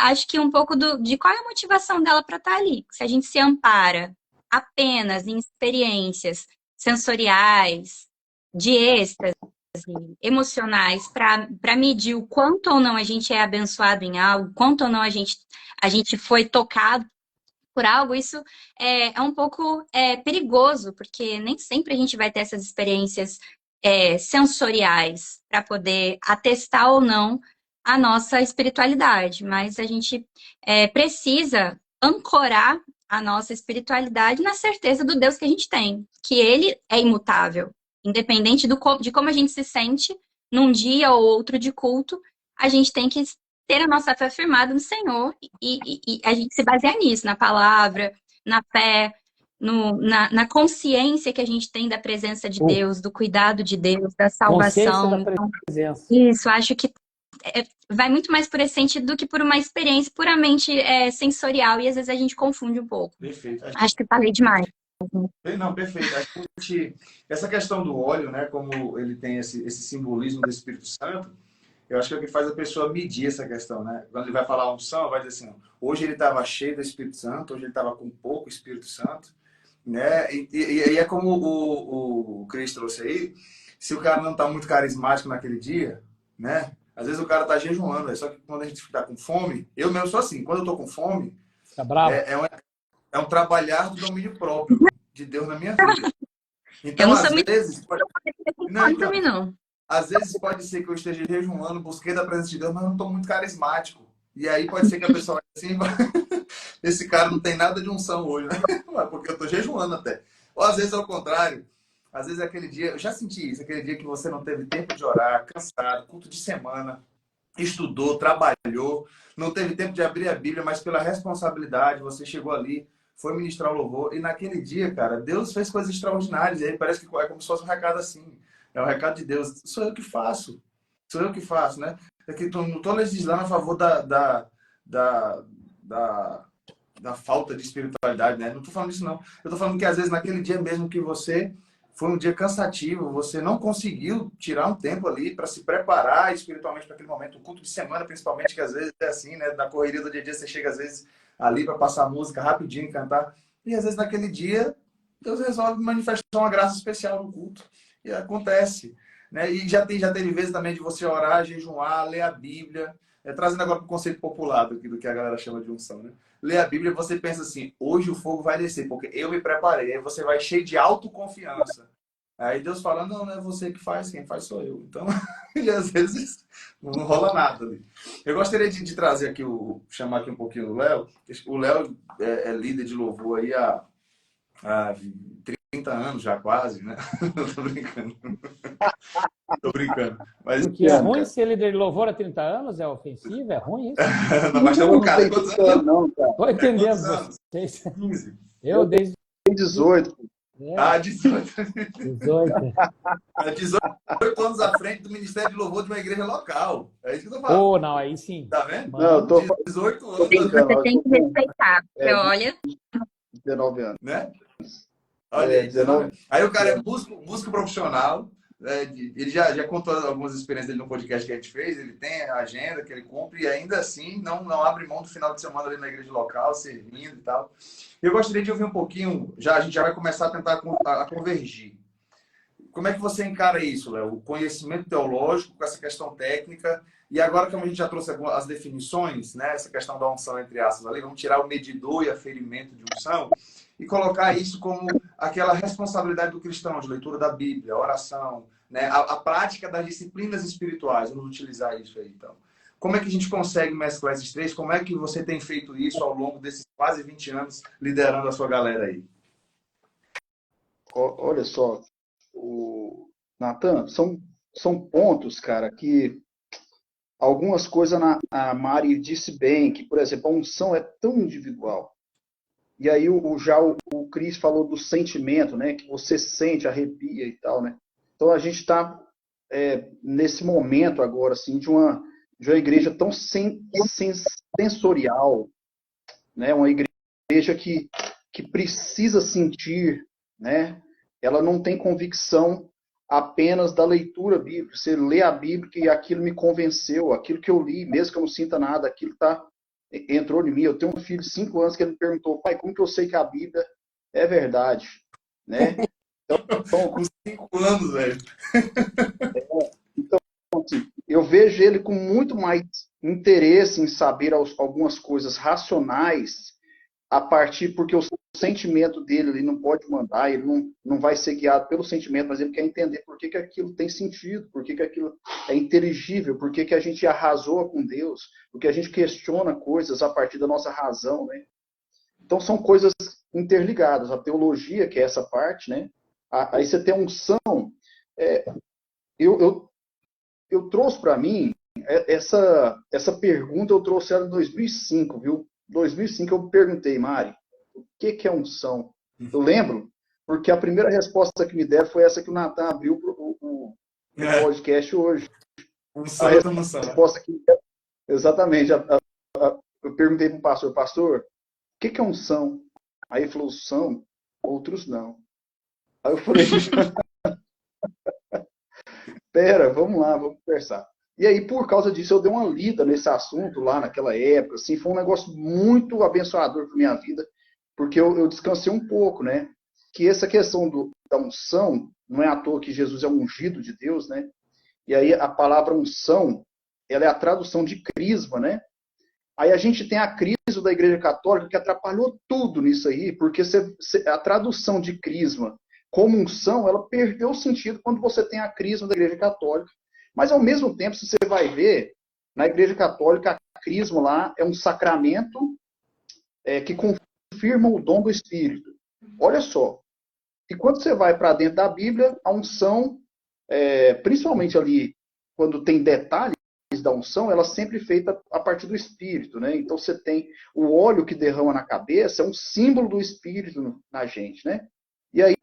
acho que um pouco de qual é a motivação dela para estar ali. Se a gente se ampara apenas em experiências sensoriais, de êxtase, emocionais, para medir o quanto ou não a gente é abençoado em algo, quanto ou não a gente foi tocado por algo, isso é um pouco perigoso, porque nem sempre a gente vai ter essas experiências sensoriais para poder atestar ou não a nossa espiritualidade, mas a gente precisa ancorar a nossa espiritualidade na certeza do Deus que a gente tem, que ele é imutável, independente de como a gente se sente num dia ou outro de culto, a gente tem que ter a nossa fé firmada no Senhor e a gente se basear nisso, na palavra, na fé, na consciência que a gente tem da presença de Deus, do cuidado de Deus, da salvação. Consciência da presença. Isso, acho que vai muito mais por esse sentido do que por uma experiência puramente sensorial, e às vezes a gente confunde um pouco. Perfeito. Acho que falei demais. Não, perfeito. Essa questão do óleo, né, como ele tem esse simbolismo do Espírito Santo, eu acho que é o que faz a pessoa medir essa questão, né? Quando ele vai falar unção, vai dizer assim, hoje ele estava cheio do Espírito Santo, hoje ele estava com pouco Espírito Santo, né? E é como o Cris trouxe aí, se o cara não está muito carismático naquele dia, né? Às vezes o cara está jejuando, só que quando a gente está com fome, eu mesmo sou assim, quando eu estou com fome, tá bravo? É um trabalhar do domínio próprio de Deus na minha vida. Então, às vezes... Às vezes pode ser que eu esteja jejuando, busquei da presença de Deus, mas não estou muito carismático. E aí pode ser que a pessoa assim, esse cara não tem nada de unção hoje, né? Porque eu estou jejuando até. Ou às vezes ao contrário, às vezes é aquele dia, eu já senti isso, aquele dia que você não teve tempo de orar, cansado, culto de semana, estudou, trabalhou, não teve tempo de abrir a Bíblia, mas pela responsabilidade, você chegou ali, foi ministrar o louvor, e naquele dia, cara, Deus fez coisas extraordinárias, e aí parece que é como se fosse um recado assim, é um recado de Deus, sou eu que faço, né? Não estou legislando a favor da falta de espiritualidade, né? Não estou falando isso, não. Eu estou falando que, às vezes, naquele dia mesmo que você foi um dia cansativo, você não conseguiu tirar um tempo ali para se preparar espiritualmente para aquele momento, um culto de semana, principalmente, que às vezes é assim, né? Na correria do dia a dia, você chega, às vezes, ali para passar música rapidinho, cantar, e, às vezes, naquele dia, Deus resolve manifestar uma graça especial no culto. E acontece, né? E já teve vezes também de você orar, jejuar, ler a Bíblia, trazendo agora para o conceito popular do que a galera chama de unção, né? Ler a Bíblia, você pensa assim, hoje o fogo vai descer, porque eu me preparei, aí você vai cheio de autoconfiança. Aí Deus fala, não é você que faz, quem faz sou eu. Então, e às vezes não rola nada ali. Eu gostaria de trazer aqui, chamar aqui um pouquinho o Léo. O Léo é líder de louvor aí há 30 anos já quase, né? Tô brincando. Tô brincando. Mas, Porque é ruim ser líder de louvor há 30 anos? É ofensivo? É ruim isso? não, mas Eu tá, não cara, tenho quantos 30 anos? não, cara. Tô entendendo Quantos anos? vocês. 15. Eu Eu desde tenho 18. Ah, 18. 18. 18 anos à frente do Ministério de Louvor de uma igreja local. É isso que eu tô falando. Oh, não, aí sim. Tá vendo? Não, eu tô 18 tô anos, brincando, Você eu tem tô que com respeitar, porque olha, 19 anos. né? Olha aí, 19 19. Aí o cara é músico profissional. Ele já contou algumas experiências dele no podcast que a gente fez. Ele tem a agenda que ele cumpre e ainda assim não abre mão do final de semana ali na igreja local, servindo e tal. Eu gostaria de ouvir um pouquinho, a gente já vai começar a tentar a convergir. Como é que você encara isso, Léo? O conhecimento teológico com essa questão técnica. E agora, como a gente já trouxe as definições, né, essa questão da unção, entre aspas, ali, vamos tirar o medidor e aferimento de unção e colocar isso como aquela responsabilidade do cristão de leitura da Bíblia, oração, né, a prática das disciplinas espirituais. Vamos utilizar isso aí, então. Como é que a gente consegue mesclar esses três? Como é que você tem feito isso ao longo desses quase 20 anos liderando a sua galera aí? Olha só, Natan, são pontos, cara, que algumas coisas a Mari disse bem, que, por exemplo, a unção é tão individual. E aí o Cris falou do sentimento, né? Que você sente, arrepia e tal, né? Então a gente está nesse momento agora, assim, de uma igreja tão sensorial, né? Uma igreja que precisa sentir, né? Ela não tem convicção apenas da leitura bíblica. Você lê a Bíblia e aquilo me convenceu, aquilo que eu li, mesmo que eu não sinta nada, aquilo entrou em mim. Eu tenho um filho de 5 anos que ele me perguntou, pai, como que eu sei que a Bíblia é verdade? Né? Então, Com 5 anos, velho. Então, assim, eu vejo ele com muito mais interesse em saber algumas coisas racionais a partir, porque o sentimento dele ele não pode mandar, ele não vai ser guiado pelo sentimento, mas ele quer entender por que aquilo tem sentido, por que aquilo é inteligível, por que a gente arrasou com Deus, porque a gente questiona coisas a partir da nossa razão, né? Então são coisas interligadas. A teologia, que é essa parte, né? Aí você tem a unção. Eu trouxe para mim essa pergunta, eu trouxe ela em 2005, viu? 2005 eu perguntei, Mari, o que é unção? Eu lembro, porque a primeira resposta que me deram foi essa que o Natan abriu o podcast hoje. Unção, a resposta que exatamente. Eu perguntei para o pastor, o que é unção? Aí ele falou, são, outros não. Aí eu falei, pera, vamos lá, vamos conversar. E aí, por causa disso, eu dei uma lida nesse assunto lá naquela época, assim, foi um negócio muito abençoador para minha vida, porque eu descansei um pouco, né? Que essa questão da unção, não é à toa que Jesus é o ungido de Deus, né? E aí a palavra unção, ela é a tradução de crisma, né? Aí a gente tem a crise da Igreja Católica que atrapalhou tudo nisso aí, porque a tradução de crisma como unção, ela perdeu o sentido quando você tem a crisma da Igreja Católica. Mas, ao mesmo tempo, se você vai ver, na Igreja Católica, a crisma lá é um sacramento que confirma o dom do Espírito. Olha só. E quando você vai para dentro da Bíblia, a unção, principalmente ali, quando tem detalhes da unção, ela é sempre feita a partir do Espírito, né? Então, você tem o óleo que derrama na cabeça, é um símbolo do Espírito na gente, né? E aí,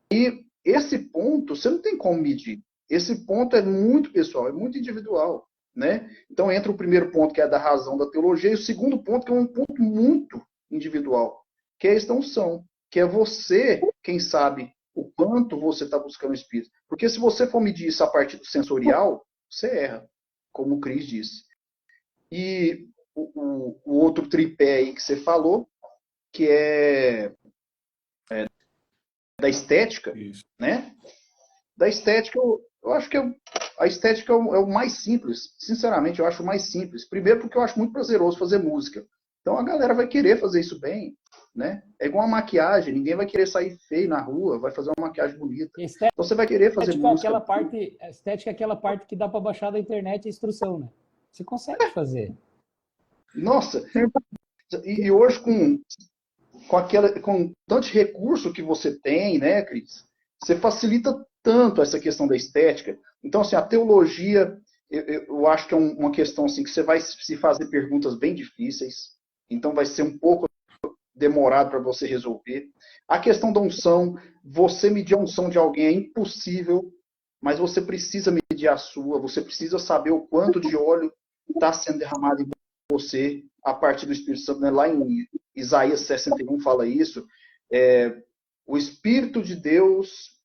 esse ponto, você não tem como medir. Esse ponto é muito pessoal, é muito individual, né? Então entra o primeiro ponto, que é da razão da teologia, e o segundo ponto, que é um ponto muito individual, que é esta unção, que é você, quem sabe, o quanto você está buscando o Espírito. Porque se você for medir isso a partir do sensorial, você erra, como o Cris disse. E o outro tripé aí que você falou, que é da estética, isso, né? Da estética, eu acho que a estética é o mais simples. Sinceramente, eu acho o mais simples. Primeiro porque eu acho muito prazeroso fazer música. Então a galera vai querer fazer isso bem, né? É igual uma maquiagem, ninguém vai querer sair feio na rua, vai fazer uma maquiagem bonita. Então você vai querer fazer música. A estética é aquela parte que dá para baixar da internet a instrução, né? Você consegue fazer. Nossa! E hoje com tanto recurso que você tem, né, Cris? você facilita tanto essa questão da estética. Então, assim, a teologia, eu acho que é uma questão assim, que você vai se fazer perguntas bem difíceis, então vai ser um pouco demorado para você resolver. A questão da unção, você medir a unção de alguém é impossível, mas você precisa medir a sua, você precisa saber o quanto de óleo está sendo derramado em você a partir do Espírito Santo, né? Lá em Isaías 61 fala isso. O Espírito de Deus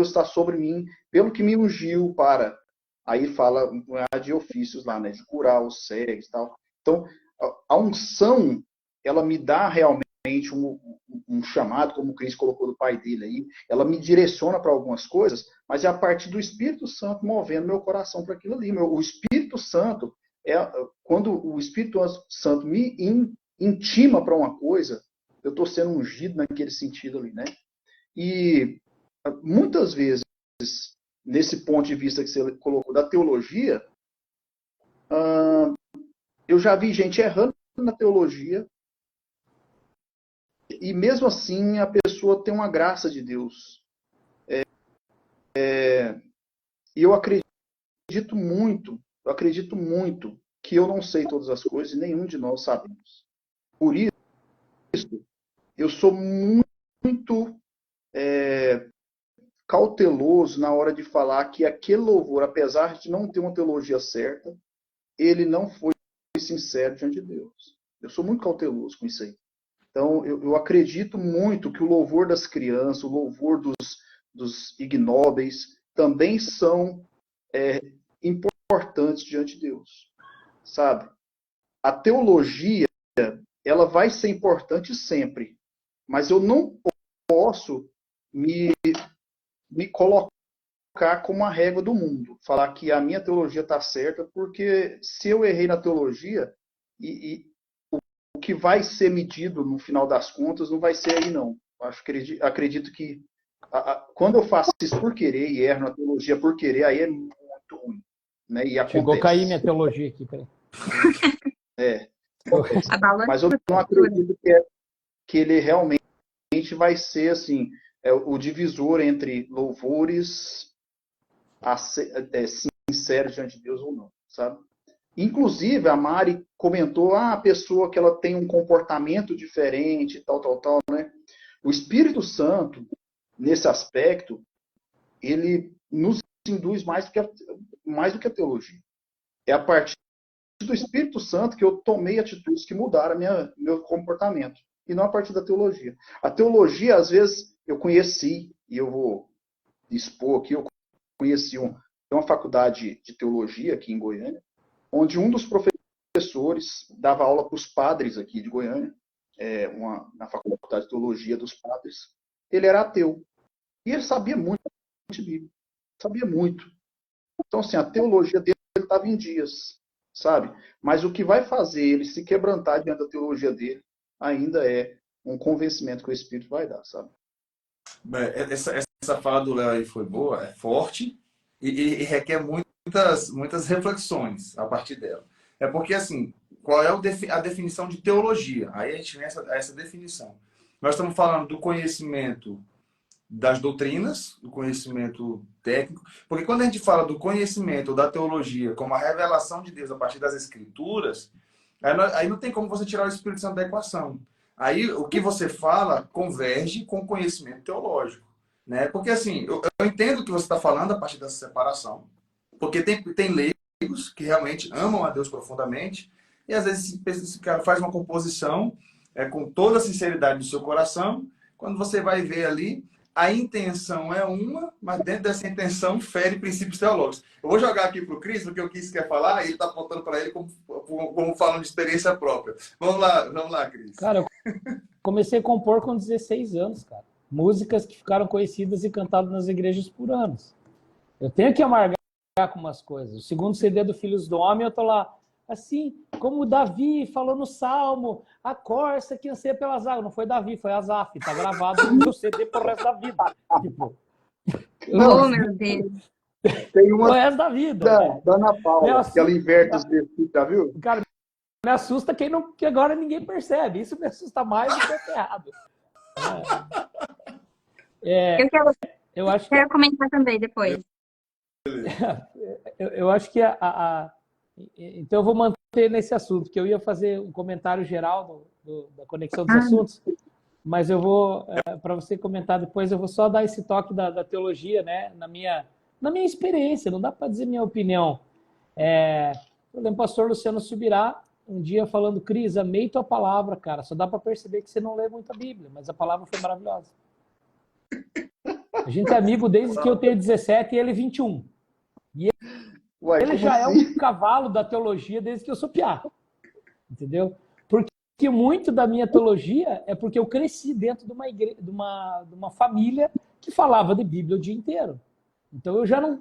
está sobre mim, pelo que me ungiu para. Aí fala de ofícios lá, né? De curar os cegos e tal. Então, a unção, ela me dá realmente um chamado, como o Cris colocou do pai dele aí, ela me direciona para algumas coisas, mas é a partir do Espírito Santo movendo meu coração para aquilo ali. O Espírito Santo, quando o Espírito Santo me intima para uma coisa, eu estou sendo ungido naquele sentido ali, né? E muitas vezes, nesse ponto de vista que você colocou da teologia, eu já vi gente errando na teologia, e mesmo assim a pessoa tem uma graça de Deus. E eu acredito muito que eu não sei todas as coisas e nenhum de nós sabemos. Por isso, eu sou muito cauteloso na hora de falar que aquele louvor, apesar de não ter uma teologia certa, ele não foi sincero diante de Deus. Eu sou muito cauteloso com isso aí. Então, eu acredito muito que o louvor das crianças, o louvor dos ignóbeis, também são importantes diante de Deus. Sabe? A teologia, ela vai ser importante sempre, mas eu não posso me colocar como a régua do mundo. Falar que a minha teologia está certa, porque se eu errei na teologia, o que vai ser medido no final das contas não vai ser aí, não. Acredito que quando eu faço isso por querer e erro na teologia por querer, aí é muito ruim. Né? E acontece. Chegou a cair minha teologia aqui, peraí. Mas eu não acredito que ele realmente vai ser assim, o divisor entre louvores sinceros diante de Deus ou não, sabe? Inclusive, a Mari comentou, a pessoa que ela tem um comportamento diferente, tal, né? O Espírito Santo, nesse aspecto, ele nos induz mais do que a teologia. É a partir do Espírito Santo que eu tomei atitudes que mudaram meu comportamento, e não a partir da teologia. A teologia, às vezes, eu conheci, e eu vou expor aqui, eu conheci uma faculdade de teologia aqui em Goiânia, onde um dos professores dava aula para os padres aqui de Goiânia, na faculdade de teologia dos padres. Ele era ateu. E ele sabia muito de Bíblia. Sabia muito. Então, assim, a teologia dele estava em dias, sabe? Mas o que vai fazer ele se quebrantar diante da teologia dele ainda é um convencimento que o Espírito vai dar, sabe? Essa fala do Léo aí foi boa, é forte e requer muitas reflexões a partir dela. É porque, assim, qual é a definição de teologia? Aí a gente vem a essa definição. Nós estamos falando do conhecimento das doutrinas, do conhecimento técnico, porque quando a gente fala do conhecimento da teologia como a revelação de Deus a partir das Escrituras, aí não tem como você tirar o Espírito Santo da equação. Aí o que você fala converge com o conhecimento teológico. Né? Porque, assim, eu entendo o que você está falando a partir dessa separação, porque tem leigos que realmente amam a Deus profundamente, e às vezes esse cara faz uma composição com toda a sinceridade do seu coração, quando você vai ver ali, a intenção é uma, mas dentro dessa intenção fere princípios teológicos. Eu vou jogar aqui para o Cris, porque o Cris quer falar, e ele está apontando para ele como falando de experiência própria. Vamos lá, Cris. Cara, eu comecei a compor com 16 anos, cara. Músicas que ficaram conhecidas e cantadas nas igrejas por anos. Eu tenho que amargar com umas coisas. O segundo CD do Filhos do Homem, eu tô lá, assim, como Davi falou no Salmo, a corça que anseia pelas águas. Não foi Davi, foi Asaf. Tá gravado no meu CD pro resto da vida. Tipo, oh, meu Deus. Tem uma pro resto da vida. da Ana Paula, que ela inverte os versículos, já viu? Cara, me assusta que agora ninguém percebe. Isso me assusta mais do que é errado. Eu quero, Eu acho que quero comentar também depois. eu acho que então eu vou manter nesse assunto, que eu ia fazer um comentário geral da conexão dos assuntos, mas eu vou, para você comentar depois, eu vou só dar esse toque da teologia, né, na minha experiência, não dá para dizer minha opinião. Eu lembro o pastor Luciano Subirá, um dia falando, Cris, amei tua palavra, cara, só dá para perceber que você não lê muito a Bíblia, mas a palavra foi maravilhosa. A gente é amigo desde que eu tenho 17 e ele 21. Ué, Ele como já é assim? um cavalo da teologia desde que eu sou piá. Entendeu? Porque muito da minha teologia é porque eu cresci dentro de uma igreja, de uma família que falava de Bíblia o dia inteiro. Então eu já não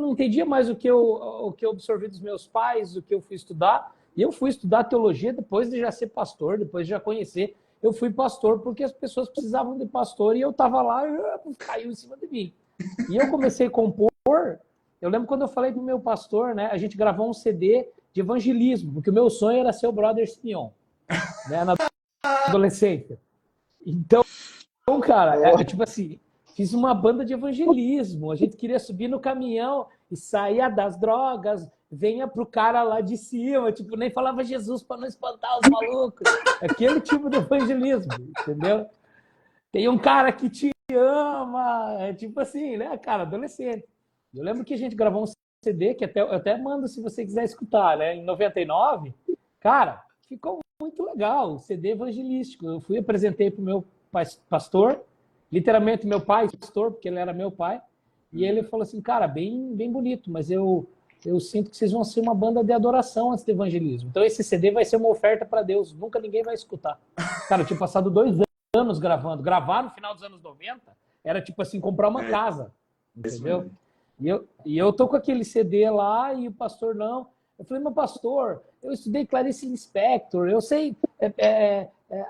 entendia mais o que eu absorvi dos meus pais, o que eu fui estudar. E eu fui estudar teologia depois de já ser pastor, depois de já conhecer. Eu fui pastor porque as pessoas precisavam de pastor e eu estava lá e caiu em cima de mim. E eu comecei a compor. Eu lembro quando eu falei pro meu pastor, né? A gente gravou um CD de evangelismo, porque o meu sonho era ser o Brother Simeon, né? Na adolescência. Então, cara, tipo assim, fiz uma banda de evangelismo. A gente queria subir no caminhão e sair das drogas, venha pro cara lá de cima, tipo, nem falava Jesus para não espantar os malucos. Aquele tipo de evangelismo, entendeu? Tem um cara que te ama, tipo assim, né, cara, adolescente. Eu lembro que a gente gravou um CD, que eu até mando se você quiser escutar, né, em 99. Cara, ficou muito legal, o CD evangelístico. Eu fui, apresentei pro meu pastor, literalmente meu pai, pastor, porque ele era meu pai, e ele falou assim, cara, bem, bem bonito, mas eu sinto que vocês vão ser uma banda de adoração antes do evangelismo. Então esse CD vai ser uma oferta para Deus, nunca ninguém vai escutar. Cara, eu tinha passado 2 anos gravando. Gravar no final dos anos 90 era tipo assim, comprar uma casa, entendeu? E eu tô com aquele CD lá e o pastor não. Eu falei, meu pastor, eu estudei Clarice Lispector, eu sei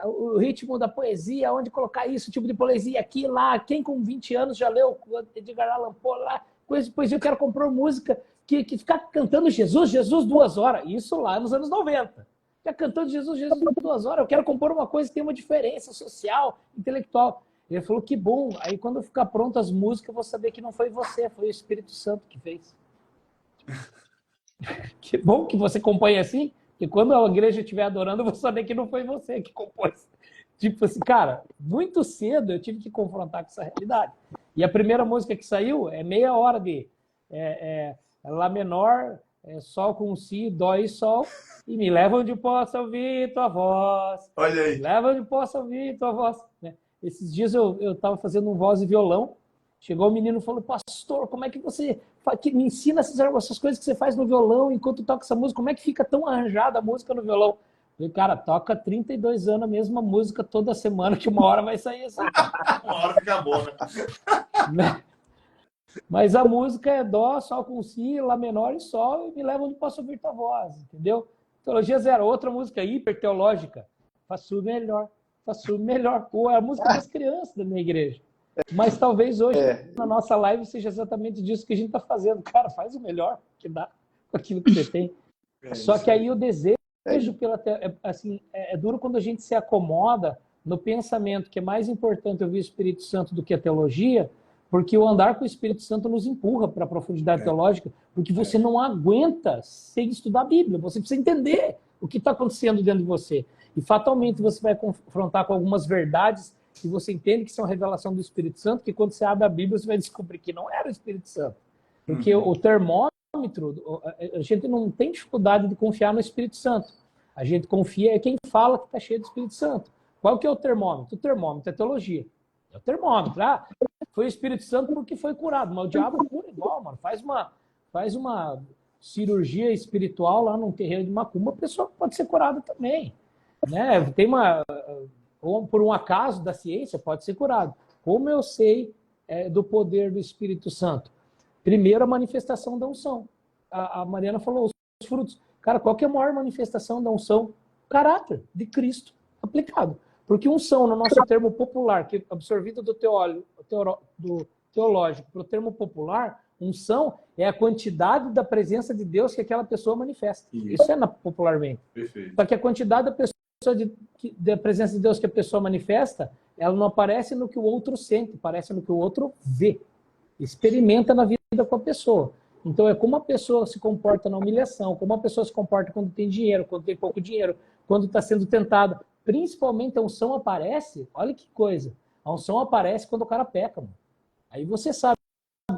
o ritmo da poesia, onde colocar isso, tipo de poesia aqui, lá. Quem com 20 anos já leu Edgar Allan Poe lá? Pois eu quero comprar música que ficar cantando Jesus, Jesus 2 horas. Isso lá nos anos 90. Ficar cantando Jesus, Jesus 2 horas. Eu quero compor uma coisa que tem uma diferença social, intelectual. Ele falou, que bom. Aí quando ficar pronto as músicas, eu vou saber que não foi você, foi o Espírito Santo que fez. Que bom que você compõe assim, que quando a igreja estiver adorando, eu vou saber que não foi você que compôs. Tipo assim, cara, muito cedo eu tive que confrontar com essa realidade. E a primeira música que saiu é meia hora de Lá menor, Sol com Si, Dó e Sol, e me leva onde possa ouvir tua voz. Olha aí. Me leva onde possa ouvir tua voz. Né? Esses dias eu estava fazendo um voz e violão, chegou o menino e falou, pastor, como é que você me ensina essas coisas que você faz no violão enquanto toca essa música? Como é que fica tão arranjada a música no violão? Eu falei, cara, toca 32 anos a mesma música toda semana, que uma hora vai sair assim. Uma hora fica bom, né? Mas a música é Dó, Sol com Si, Lá menor e Sol, e me leva onde posso ouvir tua voz, entendeu? Teologia Zero, outra música hiper teológica. Faço melhor. Ou é a música das crianças da minha igreja. Mas talvez hoje, na nossa live, seja exatamente disso que a gente está fazendo. Cara, faz o melhor que dá com aquilo que você tem. Só que aí o desejo assim, é duro quando a gente se acomoda no pensamento que é mais importante ouvir o Espírito Santo do que a teologia, porque o andar com o Espírito Santo nos empurra para a profundidade teológica, porque você não aguenta sem estudar a Bíblia. Você precisa entender o que está acontecendo dentro de você. E fatalmente você vai confrontar com algumas verdades que você entende que são revelação do Espírito Santo, que quando você abre a Bíblia, você vai descobrir que não era o Espírito Santo. Porque o termômetro, a gente não tem dificuldade de confiar no Espírito Santo. A gente confia em quem fala que está cheio do Espírito Santo. Qual que é o termômetro? O termômetro é teologia. É o termômetro. Foi o Espírito Santo porque foi curado, mas o diabo cura igual, mano. Faz uma cirurgia espiritual lá num terreiro de macumba, a pessoa pode ser curada também. Né? Ou por um acaso da ciência, pode ser curado. Como eu sei do poder do Espírito Santo? Primeiro, a manifestação da unção. A Mariana falou, os frutos. Cara, qual que é a maior manifestação da unção? Caráter de Cristo aplicado. Porque unção, no nosso termo popular, que é absorvido do teológico para o termo popular, unção é a quantidade da presença de Deus que aquela pessoa manifesta. Isso é popularmente. Perfeito. Só que a quantidade da presença de Deus que a pessoa manifesta ela não aparece no que o outro sente, aparece no que o outro vê, experimenta na vida com a pessoa. Então é como a pessoa se comporta na humilhação, como a pessoa se comporta quando tem dinheiro, quando tem pouco dinheiro, quando está sendo tentada. Principalmente a unção aparece, olha que coisa, a unção aparece quando o cara peca, mano. Aí você sabe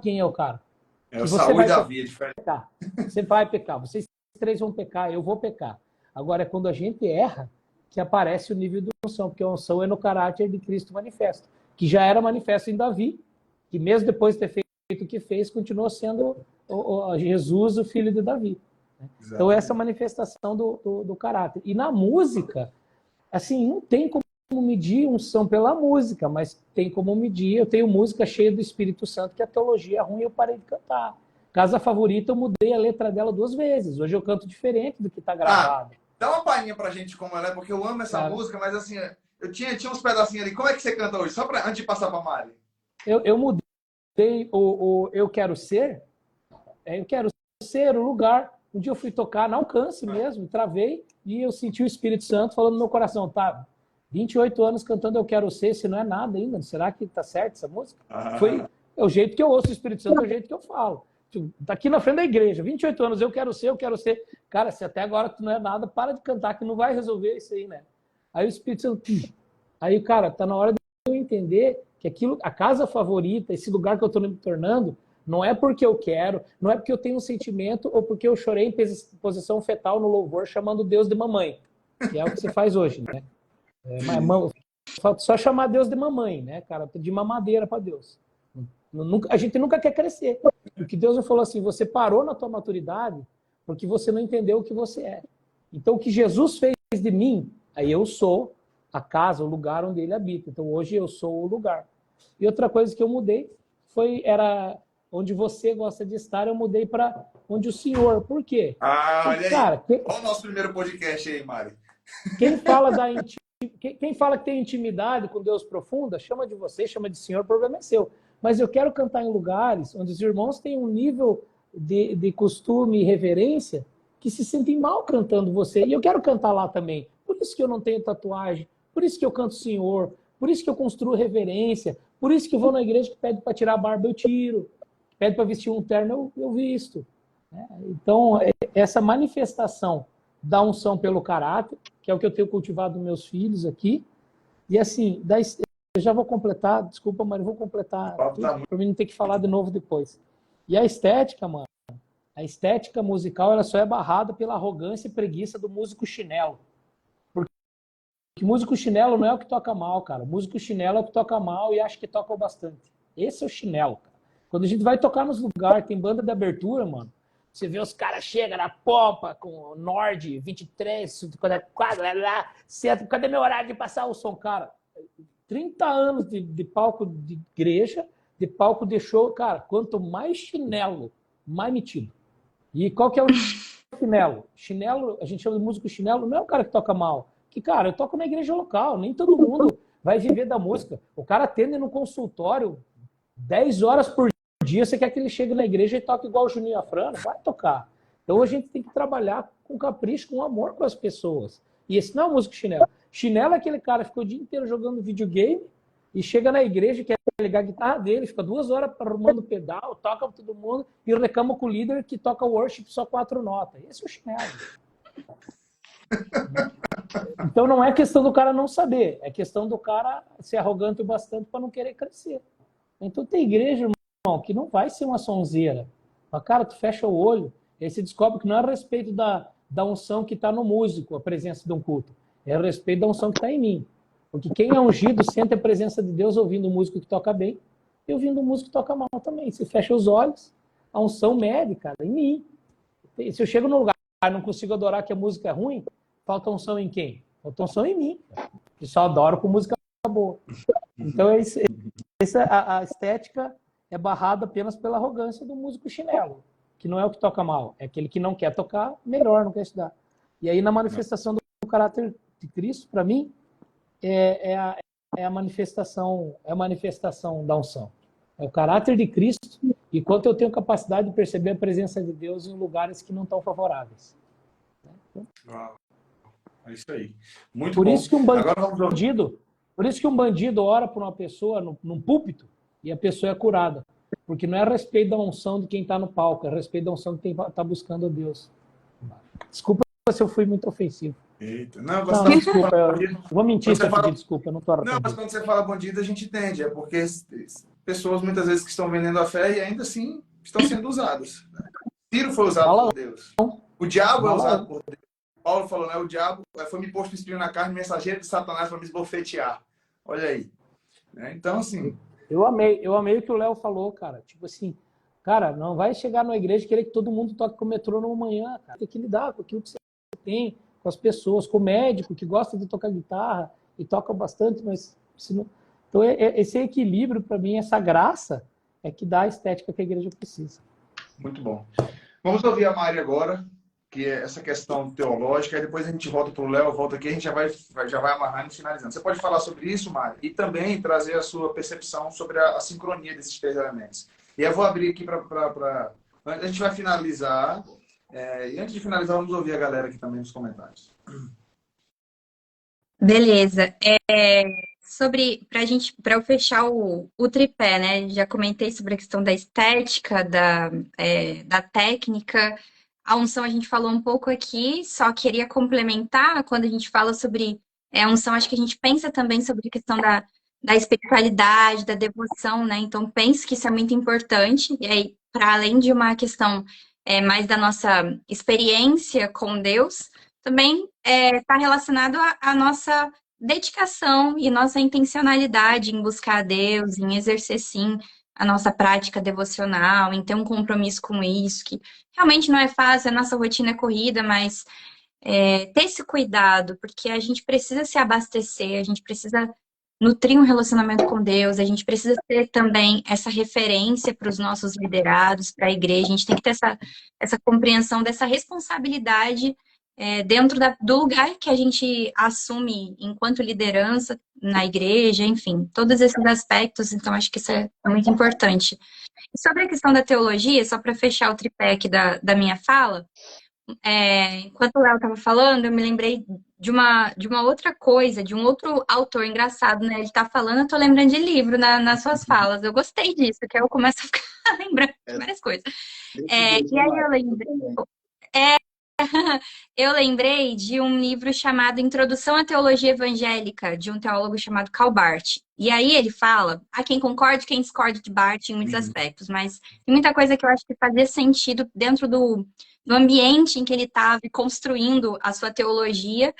quem é o cara. É o Saul e Davi, é diferente. Você vai pecar, vocês três vão pecar, eu vou pecar. Agora é quando a gente erra que aparece o nível de unção, porque a unção é no caráter de Cristo manifesto, que já era manifesto em Davi, que mesmo depois de ter feito o que fez, continuou sendo Jesus, o filho de Davi. Então essa manifestação do caráter. E na música, assim, não tem como medir unção pela música, mas tem como medir. Eu tenho música cheia do Espírito Santo, que a teologia é ruim e eu parei de cantar. Casa Favorita, eu mudei a letra dela 2 vezes. Hoje eu canto diferente do que está gravado. Dá uma palhinha pra gente como ela é, porque eu amo essa música, mas assim, eu tinha uns pedacinhos ali. Como é que você canta hoje? Só pra, antes de passar pra Mari. Eu mudei o Eu Quero Ser. Eu quero ser o lugar. Um dia eu fui tocar na Alcance mesmo, travei, e eu senti o Espírito Santo falando no meu coração, tá, 28 anos cantando Eu Quero Ser, se não é nada ainda, será que tá certo essa música? Foi o jeito que eu ouço o Espírito Santo, é o jeito que eu falo. Tá aqui na frente da igreja, 28 anos, eu quero ser, eu quero ser. Cara, se até agora tu não é nada, para de cantar, que não vai resolver isso aí, né? Aí o Espírito Santo... Aí, cara, tá na hora de eu entender que aquilo, a casa favorita, esse lugar que eu tô me tornando, não é porque eu quero, não é porque eu tenho um sentimento ou porque eu chorei em posição fetal no louvor chamando Deus de mamãe, que é o que você faz hoje, né? Falta só chamar Deus de mamãe, né, cara? De mamadeira para Deus. A gente nunca quer crescer. Porque Deus falou assim, você parou na tua maturidade porque você não entendeu o que você é. Então, o que Jesus fez de mim, aí eu sou a casa, o lugar onde ele habita. Então, hoje eu sou o lugar. E outra coisa que eu mudei era onde você gosta de estar, eu mudei para onde o Senhor. Por quê? Olha cara, aí. Olha o nosso primeiro podcast aí, Mari. Quem fala que tem intimidade com Deus profunda, chama de você, chama de Senhor, o problema é seu. Mas eu quero cantar em lugares onde os irmãos têm um nível de costume e reverência que se sentem mal cantando você. E eu quero cantar lá também. Por isso que eu não tenho tatuagem, por isso que eu canto Senhor, por isso que eu construo reverência, por isso que eu vou na igreja que pede para tirar a barba, eu tiro. Pede para vestir um terno, eu visto. Então, essa manifestação da unção pelo caráter, que é o que eu tenho cultivado nos meus filhos aqui, e assim, eu já vou completar, desculpa, mas eu vou completar, para mim não ter que falar de novo depois. E a estética, mano, a estética musical, ela só é barrada pela arrogância e preguiça do músico chinelo. Porque músico chinelo não é o que toca mal, cara. O músico chinelo é o que toca mal e acha que toca bastante. Esse é o chinelo, cara. Quando a gente vai tocar nos lugares, tem banda de abertura, mano, você vê os caras chegam na pompa com o Nord 23, cadê meu horário de passar o som? Cara, 30 anos de palco de igreja, de palco de show, cara, quanto mais chinelo, mais metido. E qual que é o chinelo? Chinelo, a gente chama de músico chinelo, não é o cara que toca mal. Que, cara, eu toco na igreja local, nem todo mundo vai viver da música. O cara atende no consultório 10 horas por dia, você quer que ele chegue na igreja e toque igual o Juninho Afrano? Vai tocar. Então a gente tem que trabalhar com capricho, com amor com as pessoas. E esse não é o músico chinelo. Chinelo é aquele cara que ficou o dia inteiro jogando videogame e chega na igreja, quer ligar a guitarra dele, fica 2 horas arrumando pedal, toca pra todo mundo e reclama com o líder que toca worship só 4 notas. Esse é o chinelo. Então não é questão do cara não saber, é questão do cara ser arrogante o bastante para não querer crescer. Então tem igreja, irmão, que não vai ser uma sonzeira. Mas, cara, tu fecha o olho, e aí você descobre que não é a respeito da unção que está no músico, a presença de um culto. É a respeito da unção que está em mim. Porque quem é ungido sente a presença de Deus ouvindo um músico que toca bem e ouvindo um músico que toca mal também. Você fecha os olhos, a unção mede, cara, em mim. Se eu chego num lugar e não consigo adorar que a música é ruim, falta unção em quem? Falta unção em mim. Eu só adoro com música boa. Então, a estética é barrada apenas pela arrogância do músico chinelo, que não é o que toca mal, é aquele que não quer tocar melhor, não quer estudar. E aí, na manifestação do caráter de Cristo, para mim, é a manifestação da unção. É o caráter de Cristo e quanto eu tenho capacidade de perceber a presença de Deus em lugares que não estão favoráveis. Uau. É isso aí. Muito Por bom. isso que um bandido, Por isso que um bandido ora por uma pessoa num púlpito e a pessoa é curada. Porque não é a respeito da unção de quem está no palco, é a respeito da unção de quem está buscando a Deus. Desculpa se eu fui muito ofensivo. Eita. Não, Não, desculpa. Eu vou mentir se eu pedir desculpa, eu não estou Não, mas quando você fala bandido, a gente entende. É porque pessoas muitas vezes que estão vendendo a fé e ainda assim estão sendo usadas. Ciro foi usado por Deus. O diabo é usado por Deus. Paulo falou, né? O diabo foi me posto espinho na carne, mensageiro de Satanás para me esbofetear. Olha aí. Então, assim... Eu amei o que o Léo falou, cara. Tipo assim, cara, não vai chegar na igreja e querer que todo mundo toque com o metrônomo amanhã, cara. Tem que lidar com aquilo que você tem, com as pessoas, com o médico que gosta de tocar guitarra e toca bastante, mas se não... Então, esse equilíbrio, para mim, essa graça é que dá a estética que a igreja precisa. Muito bom. Vamos ouvir a Mari agora, que é essa questão teológica, aí depois a gente volta para o Léo, volta aqui, a gente já vai amarrar e finalizando. Você pode falar sobre isso, Mari? E também trazer a sua percepção sobre a sincronia desses três elementos. E eu vou abrir aqui para... A gente vai finalizar, e antes de finalizar, vamos ouvir a galera aqui também nos comentários. Beleza. Para eu fechar o tripé, né? Já comentei sobre a questão da estética, da técnica. A unção a gente falou um pouco aqui, só queria complementar quando a gente fala sobre a unção, acho que a gente pensa também sobre a questão da espiritualidade, da devoção, né? Então, penso que isso é muito importante. E aí, para além de uma questão mais da nossa experiência com Deus, também está relacionado à nossa dedicação e nossa intencionalidade em buscar a Deus, em exercer, sim, a nossa prática devocional, em ter um compromisso com isso, que realmente não é fácil, a nossa rotina é corrida, mas ter esse cuidado, porque a gente precisa se abastecer, a gente precisa nutrir um relacionamento com Deus, a gente precisa ter também essa referência para os nossos liderados, para a igreja, a gente tem que ter essa compreensão dessa responsabilidade dentro do lugar que a gente assume enquanto liderança na igreja, enfim, todos esses aspectos, então acho que isso é muito importante. E sobre a questão da teologia, só para fechar o tripé aqui da minha fala, enquanto o Léo estava falando, eu me lembrei de uma outra coisa, de um outro autor engraçado, né? Ele está falando, eu estou lembrando de livro nas suas falas. Eu gostei disso, que eu começo a ficar lembrando de várias coisas. E aí eu lembrei de um livro chamado Introdução à Teologia Evangélica, de um teólogo chamado Karl Barth. E aí ele fala, há quem concorde, quem discorde de Barth em muitos aspectos, mas tem muita coisa que eu acho que fazia sentido dentro do ambiente em que ele estava construindo a sua teologia,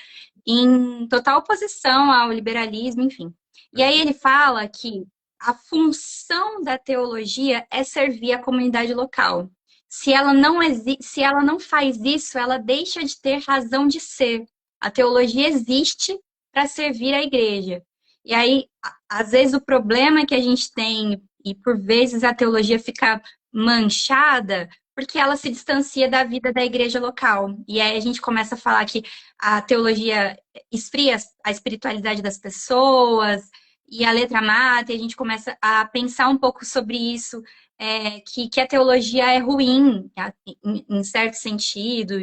em total oposição ao liberalismo, enfim. E aí ele fala que a função da teologia é servir a comunidade local. Se ela não faz isso, ela deixa de ter razão de ser. A teologia existe para servir a igreja. E aí, às vezes, o problema que a gente tem, e por vezes a teologia fica manchada, porque ela se distancia da vida da igreja local. E aí a gente começa a falar que a teologia esfria a espiritualidade das pessoas, e a letra mata, e a gente começa a pensar um pouco sobre isso, que a teologia é ruim, em certo sentido,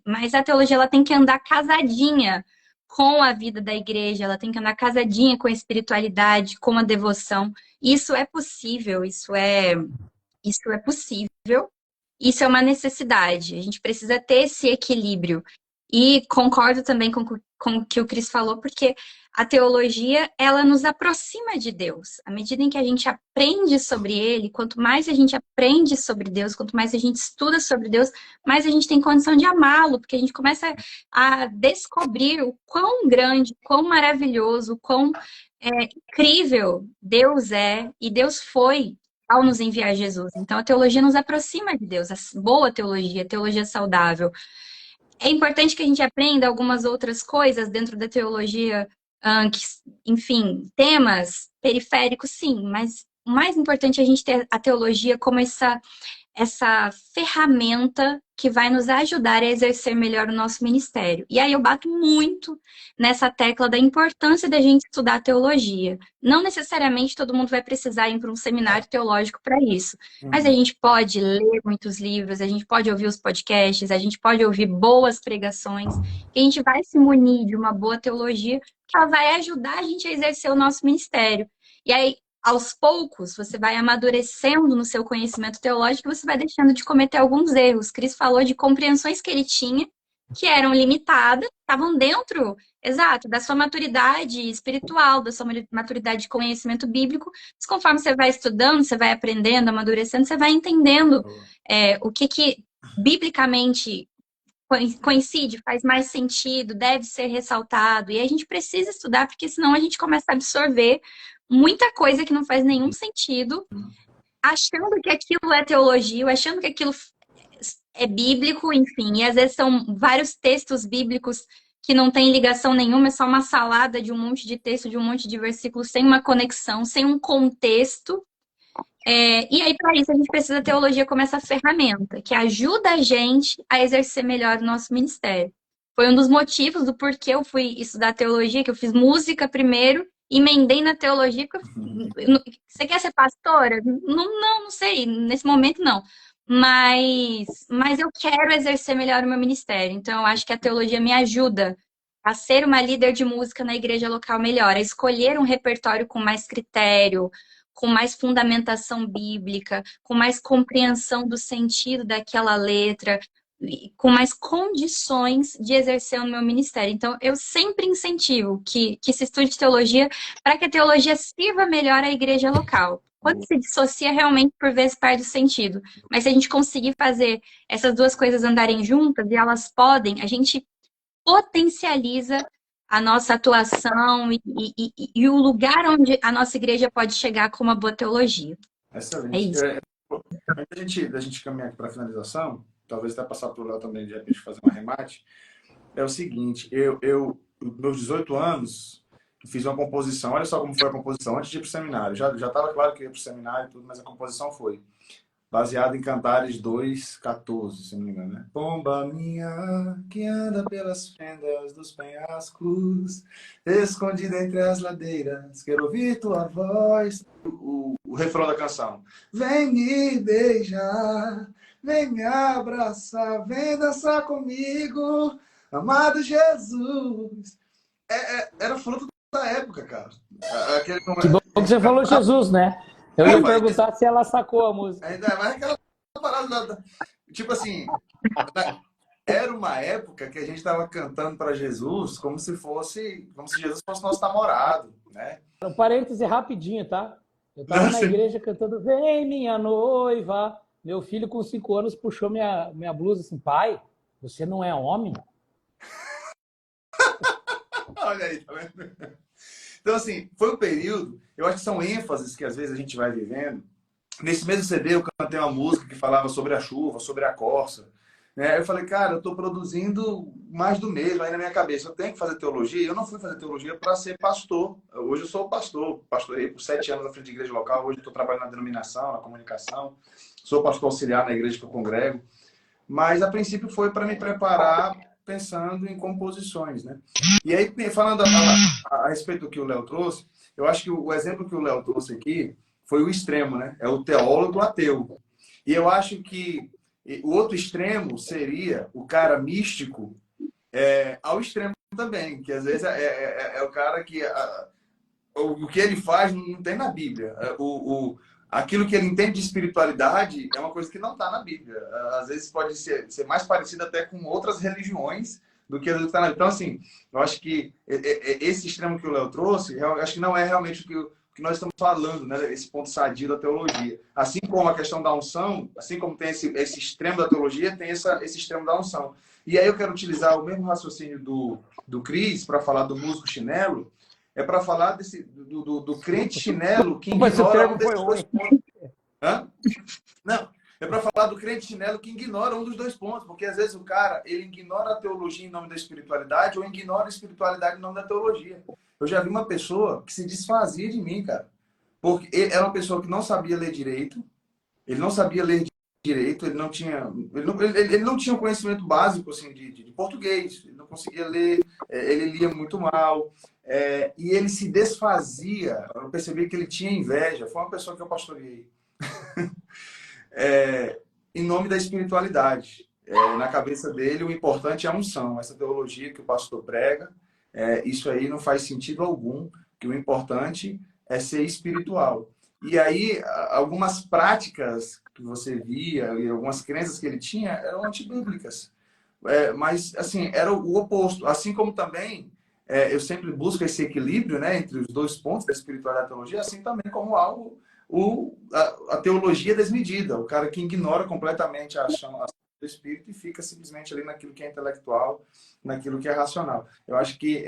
mas a teologia ela tem que andar casadinha com a vida da igreja, ela tem que andar casadinha com a espiritualidade, com a devoção. Isso é possível, isso é possível, isso é uma necessidade, a gente precisa ter esse equilíbrio. E concordo também com o que o Cris falou, porque a teologia, ela nos aproxima de Deus. À medida em que a gente aprende sobre Ele, quanto mais a gente aprende sobre Deus, quanto mais a gente estuda sobre Deus, mais a gente tem condição de amá-lo, porque a gente começa a descobrir o quão grande, quão maravilhoso, quão incrível Deus é e Deus foi ao nos enviar Jesus. Então, a teologia nos aproxima de Deus, a boa teologia, a teologia saudável. É importante que a gente aprenda algumas outras coisas dentro da teologia, enfim, temas periféricos, sim, mas o mais importante é a gente ter a teologia como essa ferramenta que vai nos ajudar a exercer melhor o nosso ministério. E aí eu bato muito nessa tecla da importância da gente estudar teologia. Não necessariamente todo mundo vai precisar ir para um seminário teológico para isso, mas a gente pode ler muitos livros, a gente pode ouvir os podcasts, a gente pode ouvir boas pregações, e a gente vai se munir de uma boa teologia que ela vai ajudar a gente a exercer o nosso ministério. E aí, aos poucos, você vai amadurecendo no seu conhecimento teológico e você vai deixando de cometer alguns erros. Cris falou de compreensões que ele tinha, que eram limitadas, estavam dentro, exato, da sua maturidade espiritual, da sua maturidade de conhecimento bíblico. Mas conforme você vai estudando, você vai aprendendo, amadurecendo, você vai entendendo o que biblicamente coincide, faz mais sentido, deve ser ressaltado. E a gente precisa estudar, porque senão a gente começa a absorver muita coisa que não faz nenhum sentido, achando que aquilo é teologia, achando que aquilo é bíblico, enfim. E às vezes são vários textos bíblicos que não têm ligação nenhuma, é só uma salada de um monte de texto, de um monte de versículos, sem uma conexão, sem um contexto. E aí, para isso, a gente precisa da teologia como essa ferramenta que ajuda a gente a exercer melhor o nosso ministério. Foi um dos motivos do porquê eu fui estudar teologia, que eu fiz música primeiro, emendei na teologia. Você quer ser pastora? Não sei, nesse momento não. Mas eu quero exercer melhor o meu ministério. Então, eu acho que a teologia me ajuda a ser uma líder de música na igreja local melhor, a escolher um repertório com mais critério, com mais fundamentação bíblica, com mais compreensão do sentido daquela letra, com mais condições de exercer o meu ministério. Então, eu sempre incentivo que se estude teologia para que a teologia sirva melhor à igreja local. Quando se dissocia, realmente, por vezes, perde o sentido. Mas se a gente conseguir fazer essas duas coisas andarem juntas, e elas podem, a gente potencializa a nossa atuação e o lugar onde a nossa igreja pode chegar com uma boa teologia. Excelente. É isso. Antes da gente caminhar aqui para a finalização, talvez até passar para o Léo também, de repente, fazer um arremate, é o seguinte, meus 18 anos, fiz uma composição, olha só como foi a composição, antes de ir para o seminário. Já estava claro que ia para o seminário e tudo, mas a composição foi baseada em Cantares 2:14, se não me engano, né? Pomba minha, que anda pelas fendas dos penhascos, escondida entre as ladeiras, quero ouvir tua voz. O refrão da canção. Vem me beijar, vem me abraçar, vem dançar comigo, amado Jesus. Era fruto da época, cara. Que bom que você falou Jesus, né? Eu ia perguntar se ela sacou a música. Ainda mais aquela parada. Tipo assim, era uma época que a gente estava cantando para Jesus como se Jesus fosse nosso namorado, né? Um parêntese rapidinho, tá? Eu estava na igreja cantando Vem minha noiva. Meu filho com 5 anos puxou minha blusa assim, pai, você não é homem? Olha aí, tá vendo? Então, assim, foi um período, eu acho que são ênfases que às vezes a gente vai vivendo. Nesse mesmo CD eu cantei uma música que falava sobre a chuva, sobre a corça. Né? Eu falei, cara, eu estou produzindo mais do mesmo aí na minha cabeça. Eu tenho que fazer teologia. Eu não fui fazer teologia para ser pastor. Hoje eu sou pastor. Pastorei por 7 anos na frente de igreja local. Hoje estou trabalhando na denominação, na comunicação. Sou pastor auxiliar na igreja que eu congrego. Mas, a princípio, foi para me preparar pensando em composições, né? E aí, falando a respeito do que o Léo trouxe, eu acho que o exemplo que o Léo trouxe aqui foi o extremo, né? É o teólogo ateu. E eu acho que o outro extremo seria o cara místico ao extremo também, que às vezes é o cara que o que ele faz não tem na Bíblia. Aquilo que ele entende de espiritualidade é uma coisa que não está na Bíblia. Às vezes pode ser mais parecido até com outras religiões do que está na Bíblia. Então, assim, eu acho que esse extremo que o Léo trouxe, eu acho que não é realmente o que nós estamos falando, né? Esse ponto sadio da teologia. Assim como a questão da unção, assim como tem esse extremo da teologia, tem esse extremo da unção. E aí eu quero utilizar o mesmo raciocínio do Cris para falar do músico chinelo, para falar do crente chinelo que ignora um desses dois pontos. Hã? Não, é para falar do crente chinelo que ignora um dos dois pontos, porque às vezes o cara ele ignora a teologia em nome da espiritualidade ou ignora a espiritualidade em nome da teologia. Eu já vi uma pessoa que se desfazia de mim, cara, porque ele era uma pessoa que não sabia ler direito, ele não sabia ler direito, ele não tinha um conhecimento básico assim, de português, ele não conseguia ler, ele lia muito mal, e ele se desfazia. Eu percebi que ele tinha inveja, foi uma pessoa que eu pastoreei, em nome da espiritualidade. Na cabeça dele, o importante é a unção, essa teologia que o pastor prega, isso aí não faz sentido algum, que o importante é ser espiritual. E aí, algumas práticas que você via e algumas crenças que ele tinha eram antibíblicas. Mas, assim, era o oposto. Assim como também eu sempre busco esse equilíbrio, né, entre os dois pontos da espiritualidade e da teologia, assim também como algo, a teologia desmedida, o cara que ignora completamente a chama do espírito e fica simplesmente ali naquilo que é intelectual, naquilo que é racional. Eu acho que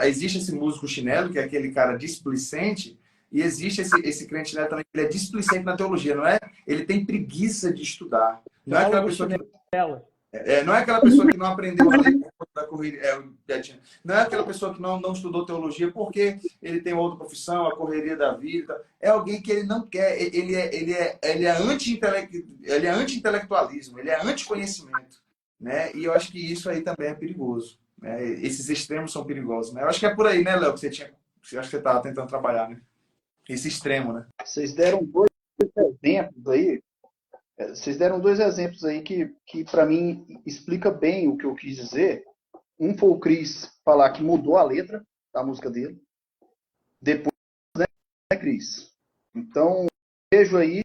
existe esse músico chinelo, que é aquele cara displicente, e existe esse crente chinelo também, que ele é displicente na teologia, não é? Ele tem preguiça de estudar. Não é aquela pessoa que não é aquela pessoa que não aprendeu a ler da correria, não é aquela pessoa que não estudou teologia porque ele tem outra profissão, a correria da vida. É alguém que ele não quer, ele é anti-intelectualismo, ele é anti-conhecimento, né? E eu acho que isso aí também é perigoso, né? Esses extremos são perigosos, né? Eu acho que é por aí, né, Léo, que acho que você estava tentando trabalhar, né? Esse extremo, né? Vocês deram dois exemplos aí. Vocês deram dois exemplos aí que para mim explica bem o que eu quis dizer. Um foi o Cris falar que mudou a letra da música dele. Depois, né, Cris? Então, vejo aí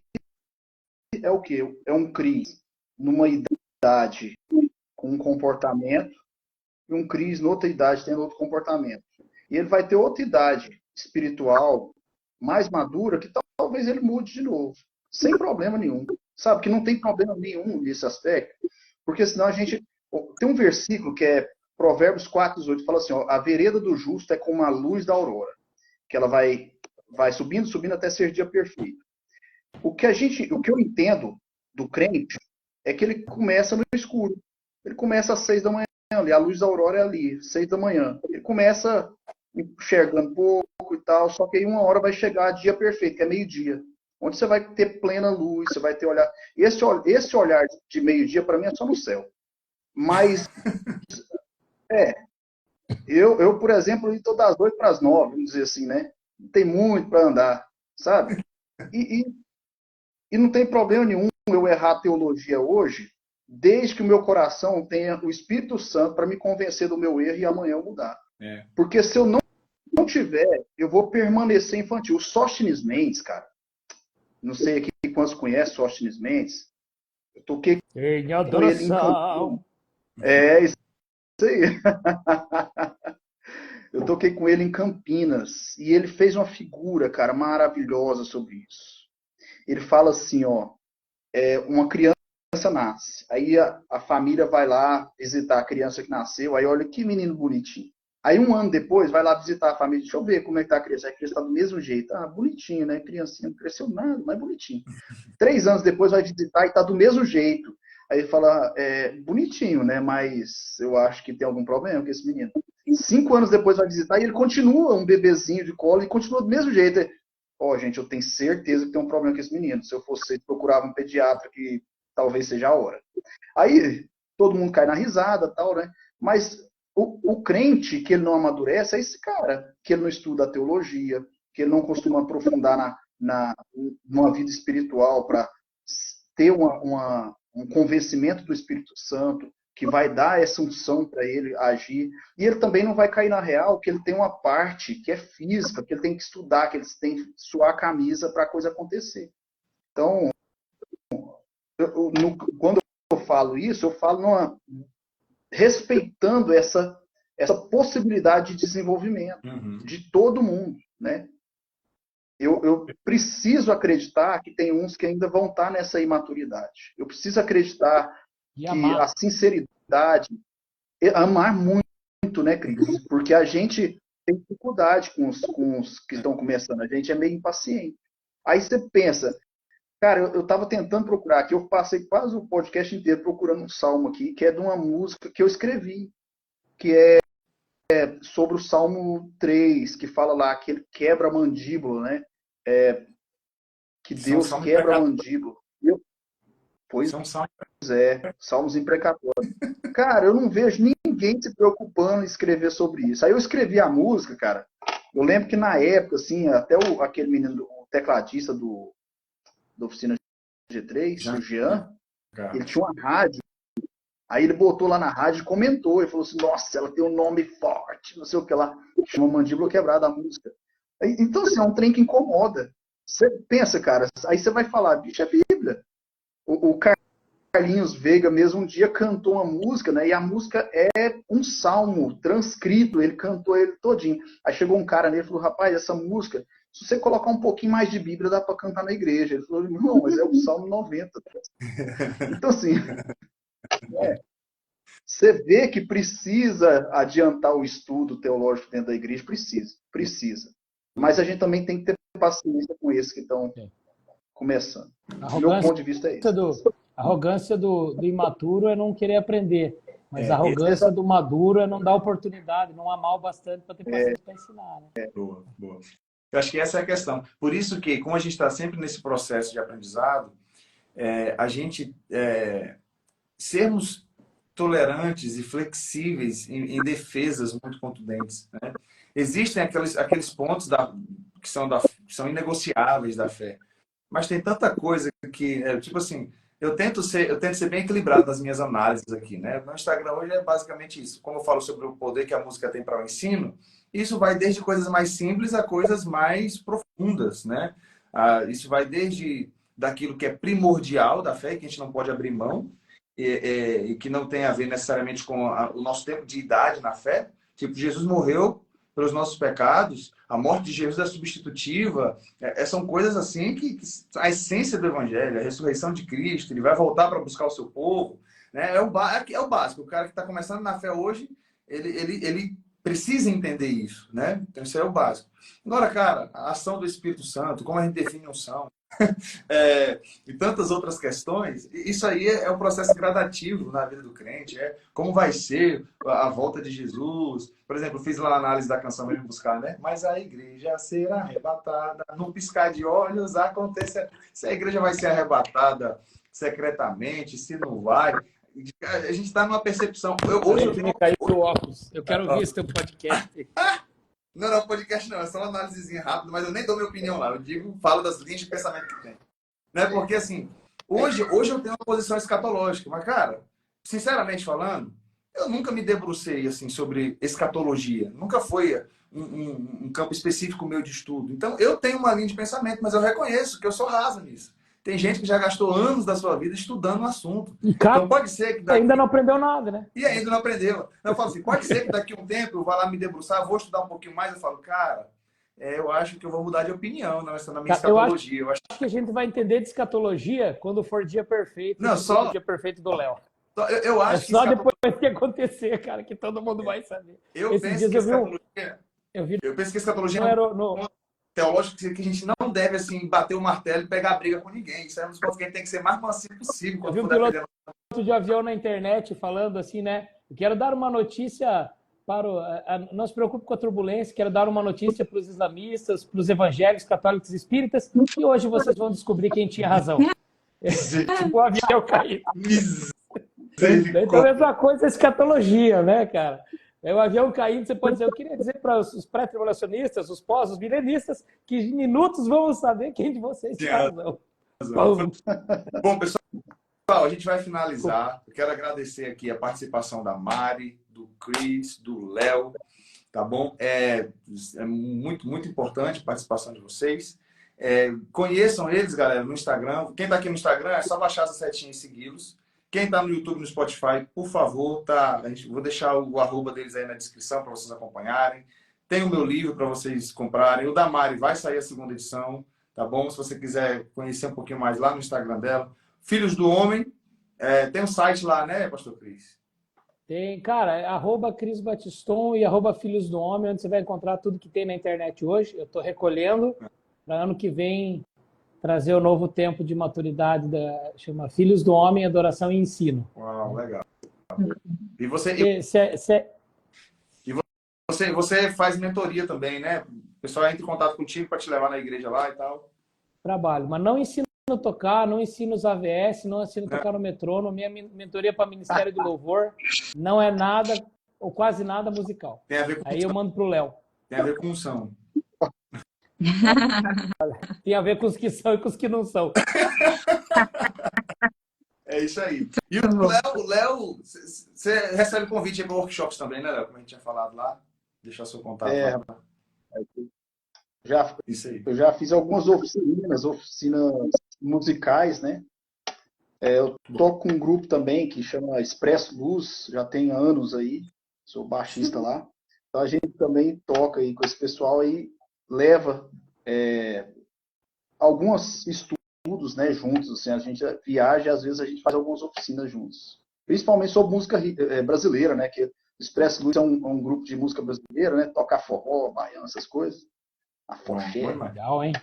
é o quê? É um Cris numa idade com um comportamento e um Cris noutra idade tendo outro comportamento. E ele vai ter outra idade espiritual mais madura que talvez ele mude de novo, sem problema nenhum. Sabe que não tem problema nenhum nesse aspecto, porque senão a gente... Tem um versículo que é Provérbios 4:18, fala assim, ó, a vereda do justo é como a luz da aurora, que ela vai subindo até ser dia perfeito. O que eu entendo do crente é que ele começa no escuro. Ele começa às 6 da manhã, ali, a luz da aurora é ali, 6 da manhã. Ele começa enxergando pouco e tal, só que aí uma hora vai chegar a dia perfeito, que é meio-dia, onde você vai ter plena luz, você vai ter olhar. Esse olhar de meio-dia, para mim, é só no céu. Mas, eu por exemplo, estou das 8 para as 9, vamos dizer assim, né? Não tem muito para andar, sabe? E não tem problema nenhum eu errar a teologia hoje, desde que o meu coração tenha o Espírito Santo para me convencer do meu erro e amanhã eu mudar. Porque se eu não tiver, eu vou permanecer infantil. O Sóstenes Mendes, cara, não sei aqui quantos conhecem Sóstenes Mendes, eu toquei com ele em Campinas. Isso aí. Eu toquei com ele em Campinas e ele fez uma figura, cara, maravilhosa sobre isso. Ele fala assim, ó, uma criança nasce, aí a família vai lá visitar a criança que nasceu, aí olha que menino bonitinho. Aí um ano depois vai lá visitar a família, deixa eu ver como é que tá a criança. A criança tá do mesmo jeito. Ah, bonitinho, né? Criancinha não cresceu nada, mas bonitinho. 3 anos depois vai visitar e tá do mesmo jeito. Aí ele fala, bonitinho, né? Mas eu acho que tem algum problema com esse menino. 5 anos depois vai visitar e ele continua um bebezinho de colo e continua do mesmo jeito. Gente, eu tenho certeza que tem um problema com esse menino. Se eu fosse procurar um pediatra, que talvez seja a hora. Aí todo mundo cai na risada, tal, né? Mas o crente que ele não amadurece é esse cara, que ele não estuda a teologia, que ele não costuma aprofundar numa vida espiritual para ter um convencimento do Espírito Santo, que vai dar essa unção para ele agir. E ele também não vai cair na real que ele tem uma parte que é física, que ele tem que estudar, que ele tem que suar a camisa para a coisa acontecer. Então, quando eu falo isso, eu falo respeitando essa possibilidade de desenvolvimento de todo mundo, né? Eu preciso acreditar que tem uns que ainda vão estar nessa imaturidade. Eu preciso acreditar que a sinceridade, amar muito, né, Cris? Porque a gente tem dificuldade com os que estão começando, a gente é meio impaciente. Aí você pensa, cara, eu estava tentando procurar aqui, eu passei quase o podcast inteiro procurando um salmo aqui, que é de uma música que eu escrevi, que é sobre o Salmo 3, que fala lá que ele quebra a mandíbula, né? Que Deus quebra a mandíbula. Pois São salmos. é, salmos imprecatórios. Cara, eu não vejo ninguém se preocupando em escrever sobre isso. Aí eu escrevi a música, cara. Eu lembro que na época, assim, até aquele menino, o tecladista da oficina G3, o Jean, ele tinha uma rádio. Aí ele botou lá na rádio e comentou. Ele falou assim, nossa, ela tem um nome forte, não sei o que lá. Chama Mandíbula Quebrada a música. Então, assim, é um trem que incomoda. Você pensa, cara, aí você vai falar, bicho, é Bíblia. O Carlinhos Veiga mesmo um dia cantou uma música, né? E a música é um salmo transcrito, ele cantou ele todinho. Aí chegou um cara nele e falou, rapaz, essa música, se você colocar um pouquinho mais de Bíblia, dá para cantar na igreja. Ele falou, não, mas é o Salmo 90. Então, assim, você vê que precisa adiantar o estudo teológico dentro da igreja, precisa. Mas a gente também tem que ter paciência com esses que estão começando. Meu ponto de vista é esse. A arrogância do imaturo é não querer aprender. Mas a arrogância do maduro é não dar oportunidade, não amar o bastante para ter paciência para ensinar. Né? Boa, boa. Eu acho que essa é a questão. Por isso que, como a gente está sempre nesse processo de aprendizado, a gente sermos tolerantes e flexíveis em defesas muito contundentes. Né? Existem aqueles pontos que são inegociáveis da fé. Mas tem tanta coisa que, tipo assim, eu tento ser bem equilibrado nas minhas análises aqui, né? Meu Instagram hoje é basicamente isso. Como eu falo sobre o poder que a música tem para o ensino, isso vai desde coisas mais simples a coisas mais profundas, né? Isso vai desde daquilo que é primordial da fé, que a gente não pode abrir mão, e que não tem a ver necessariamente com o nosso tempo de idade na fé. Tipo, Jesus morreu pelos nossos pecados, a morte de Jesus é substitutiva, são coisas assim que a essência do Evangelho, a ressurreição de Cristo, ele vai voltar para buscar o seu povo, né? É o básico. O cara que está começando na fé hoje, ele precisa entender isso, né? Então isso é o básico. Agora, cara, a ação do Espírito Santo, como a gente define unção, e tantas outras questões, isso aí é um processo gradativo na vida do crente, como vai ser a volta de Jesus. Por exemplo, eu fiz lá a análise da canção Vem Buscar, né? Mas a igreja será arrebatada, num piscar de olhos acontecerá. Se a igreja vai ser arrebatada secretamente, se não vai, a gente está numa percepção. Hoje eu tenho cair o óculos. Eu quero ouvir esse teu podcast. Não, podcast não, é só uma análisezinha rápida, mas eu nem dou minha opinião lá. Eu falo das linhas de pensamento que tem. Né? Porque, assim, hoje eu tenho uma posição escatológica, mas, cara, sinceramente falando, eu nunca me debrucei, assim, sobre escatologia. Nunca foi um campo específico meu de estudo. Então, eu tenho uma linha de pensamento, mas eu reconheço que eu sou raso nisso. Tem gente que já gastou anos da sua vida estudando o assunto. Então pode ser que ainda não aprendeu nada, né? E ainda não aprendeu. Eu falo assim, pode ser que daqui a um tempo eu vá lá me debruçar, vou estudar um pouquinho mais, eu falo, cara, eu acho que eu vou mudar de opinião na minha escatologia. Eu acho que a gente vai entender de escatologia quando for dia perfeito. Não, só o dia perfeito do Léo. Eu acho que só depois que acontecer, cara, que todo mundo vai saber. Eu penso que escatologia teológico que a gente não deve, assim, bater o martelo e pegar a briga com ninguém. Isso é um dos pontos que a gente tem que ser mais mansinho possível. Eu vi um piloto de avião na internet falando assim, né? Eu quero dar uma notícia não se preocupe com a turbulência, quero dar uma notícia para os islamistas, para os evangélicos, católicos e espíritas, e hoje vocês vão descobrir quem tinha razão. O avião caiu. Então, a mesma coisa é escatologia, né, cara? É o avião caindo, você pode dizer, eu queria dizer para os pré-tribulacionistas, os pós, os milenistas, que em minutos vamos saber quem de vocês tinha razão. Bom, pessoal, a gente vai finalizar. Eu quero agradecer aqui a participação da Mari, do Chris, do Léo, tá bom? É muito, muito importante a participação de vocês. Conheçam eles, galera, no Instagram. Quem está aqui no Instagram, é só baixar essa setinha e segui-los. Quem está no YouTube, no Spotify, por favor, vou deixar o arroba deles aí na descrição para vocês acompanharem. Tem o meu livro para vocês comprarem. O da Mari vai sair a segunda edição, tá bom? Se você quiser conhecer um pouquinho mais lá no Instagram dela. Filhos do Homem, tem um site lá, né, pastor Cris? Tem, cara, @Cris Batiston e @Filhos do Homem, onde você vai encontrar tudo que tem na internet hoje. Eu estou recolhendo para ano que vem trazer o novo tempo de maturidade chama Filhos do Homem, Adoração e Ensino. Uau, legal. E você faz mentoria também, né? O pessoal entra em contato contigo para te levar na igreja lá e tal. Trabalho, mas não ensino a tocar, não ensino os AVS, não ensino a tocar no metrônomo. Minha mentoria para Ministério de Louvor não é nada ou quase nada musical. Tem a ver com Aí eu mando pro Léo. Tem a ver com unção. Tem a ver com os que são e com os que não são. É isso aí. E o Léo, você recebe convite para workshops também, né, Léo? Como a gente tinha falado lá. Deixar seu contato lá. Isso aí. Eu já fiz algumas oficinas musicais, né? Eu toco com um grupo também que chama Expresso Luz, já tem anos aí, sou baixista lá. Então a gente também toca aí com esse pessoal aí, leva alguns estudos, né, juntos, assim, a gente viaja e às vezes a gente faz algumas oficinas juntos. Principalmente sobre música brasileira, né, que Expresso Luz é um grupo de música brasileira, né, toca forró, baiano, essas coisas. A forró. Legal, hein?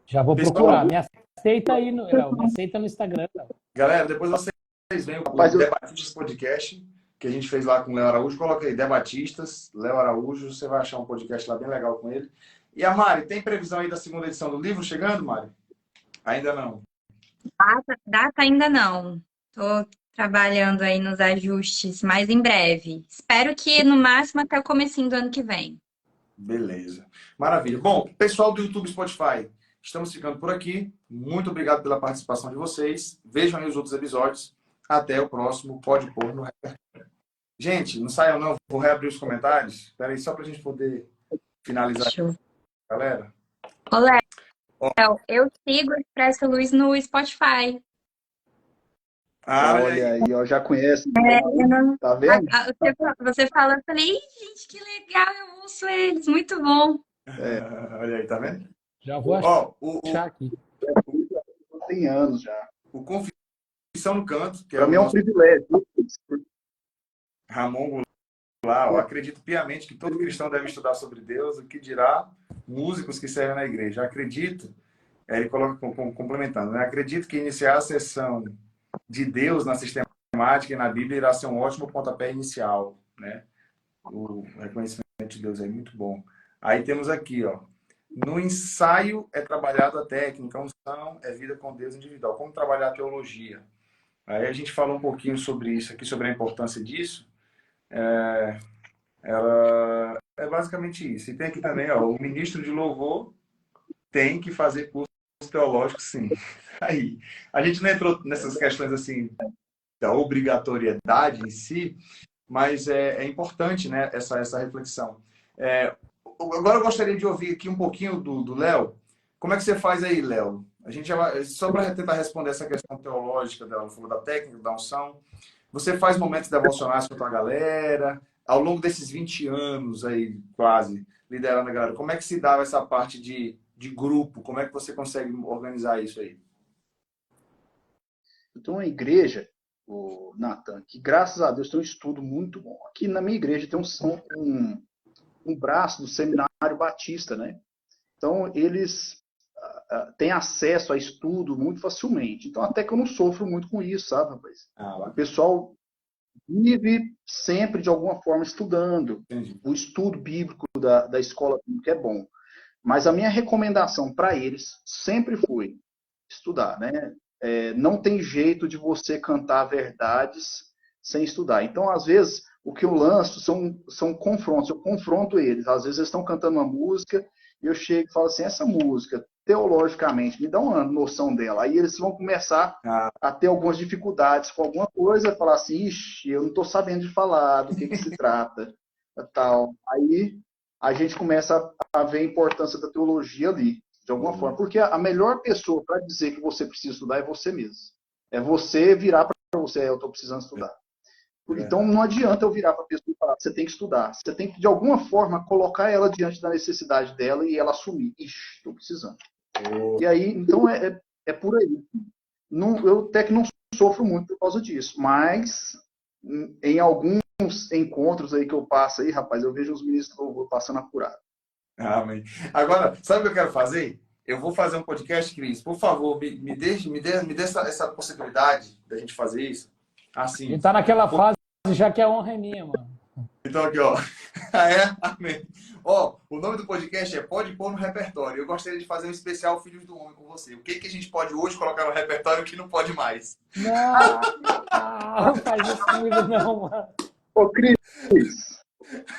Já vou procurar. Me aceita aí, Léo, me aceita no Instagram. Galera, depois vocês veem o Debatistas Podcast, que a gente fez lá com o Léo Araújo. Coloca aí, Debatistas, Léo Araújo, você vai achar um podcast lá bem legal com ele. E a Mari, tem previsão aí da segunda edição do livro chegando, Mari? Ainda não. Data ainda não. Estou trabalhando aí nos ajustes, mas em breve. Espero que no máximo até o comecinho do ano que vem. Beleza. Maravilha. Bom, pessoal do YouTube e Spotify, estamos ficando por aqui. Muito obrigado pela participação de vocês. Vejam aí os outros episódios. Até o próximo. Pode pôr no repertório. Gente, não saiam não. Vou reabrir os comentários. Espera aí, só para a gente poder finalizar. Show. Galera. Olá, eu sigo o Expresso Luz no Spotify. Olha aí, ó, já conhece. Tá vendo? Você falou, eu falei, gente, que legal, eu ouço eles, muito bom. Olha aí, tá vendo? Já vou achar aqui. Tem anos já. O Confissão no Canto, que para mim é um privilégio. Ramon Goulart, eu acredito piamente que todo cristão deve estudar sobre Deus, o que dirá músicos que servem na igreja. Acredito, ele coloca complementando, né? Acredito que iniciar a sessão de Deus na sistemática e na Bíblia irá ser um ótimo pontapé inicial, né? O reconhecimento de Deus é muito bom. Aí temos aqui, ó, no ensaio é trabalhado a técnica, a unção é vida com Deus individual. Como trabalhar a teologia? Aí a gente falou um pouquinho sobre isso aqui, sobre a importância disso. Ela é basicamente isso. E tem aqui também, ó, o ministro de louvor tem que fazer curso teológico, sim. Aí, a gente não entrou nessas questões assim da obrigatoriedade em si, mas é importante, né, essa reflexão. Agora eu gostaria de ouvir aqui um pouquinho do Léo. Como é que você faz aí, Léo? A gente só para tentar responder essa questão teológica dela, falou da técnica, da unção. Você faz momentos devocionais com a tua galera? Ao longo desses 20 anos aí, quase, liderando a galera, como é que se dá essa parte de grupo? Como é que você consegue organizar isso aí? Então, a igreja, o Nathan, que graças a Deus tem um estudo muito bom. Aqui na minha igreja tem um braço do Seminário Batista, né? Então, eles têm acesso a estudo muito facilmente. Então, até que eu não sofro muito com isso, sabe, rapaz? O pessoal vive sempre, de alguma forma, estudando. Entendi. O estudo bíblico da escola bíblica é bom. Mas a minha recomendação para eles sempre foi estudar, né? Não tem jeito de você cantar verdades sem estudar. Então, às vezes, o que eu lanço são confrontos. Eu confronto eles. Às vezes, eles estão cantando uma música e eu chego e falo assim, essa música, teologicamente, me dá uma noção dela. Aí eles vão começar a ter algumas dificuldades com alguma coisa, falar assim, ixi, eu não estou sabendo de falar, do que se trata, tal. Aí a gente começa a ver a importância da teologia ali, de alguma forma. Porque a melhor pessoa para dizer que você precisa estudar é você mesmo. É você virar para você, eu estou precisando estudar. Então não adianta eu virar para a pessoa e falar, você tem que estudar. Você tem que, de alguma forma, colocar ela diante da necessidade dela e ela assumir. Ixi, estou precisando. E aí, então, é por aí. Eu até que não sofro muito por causa disso, mas em alguns encontros aí que eu passo aí, rapaz, eu vejo os ministros que eu vou passando apurado. Amém. Agora, sabe o que eu quero fazer? Eu vou fazer um podcast, Cris. Por favor, me dê essa possibilidade da gente fazer isso. Assim. Ele tá naquela fase já que a honra é minha, mano. Então aqui, ó. Ah, é? Amém. Ó, o nome do podcast é Pode Pôr no Repertório. Eu gostaria de fazer um especial Filhos do Homem com você. O que que a gente pode hoje colocar no repertório e o que não pode mais? Não faz isso comigo não, mano. Ô, Cris,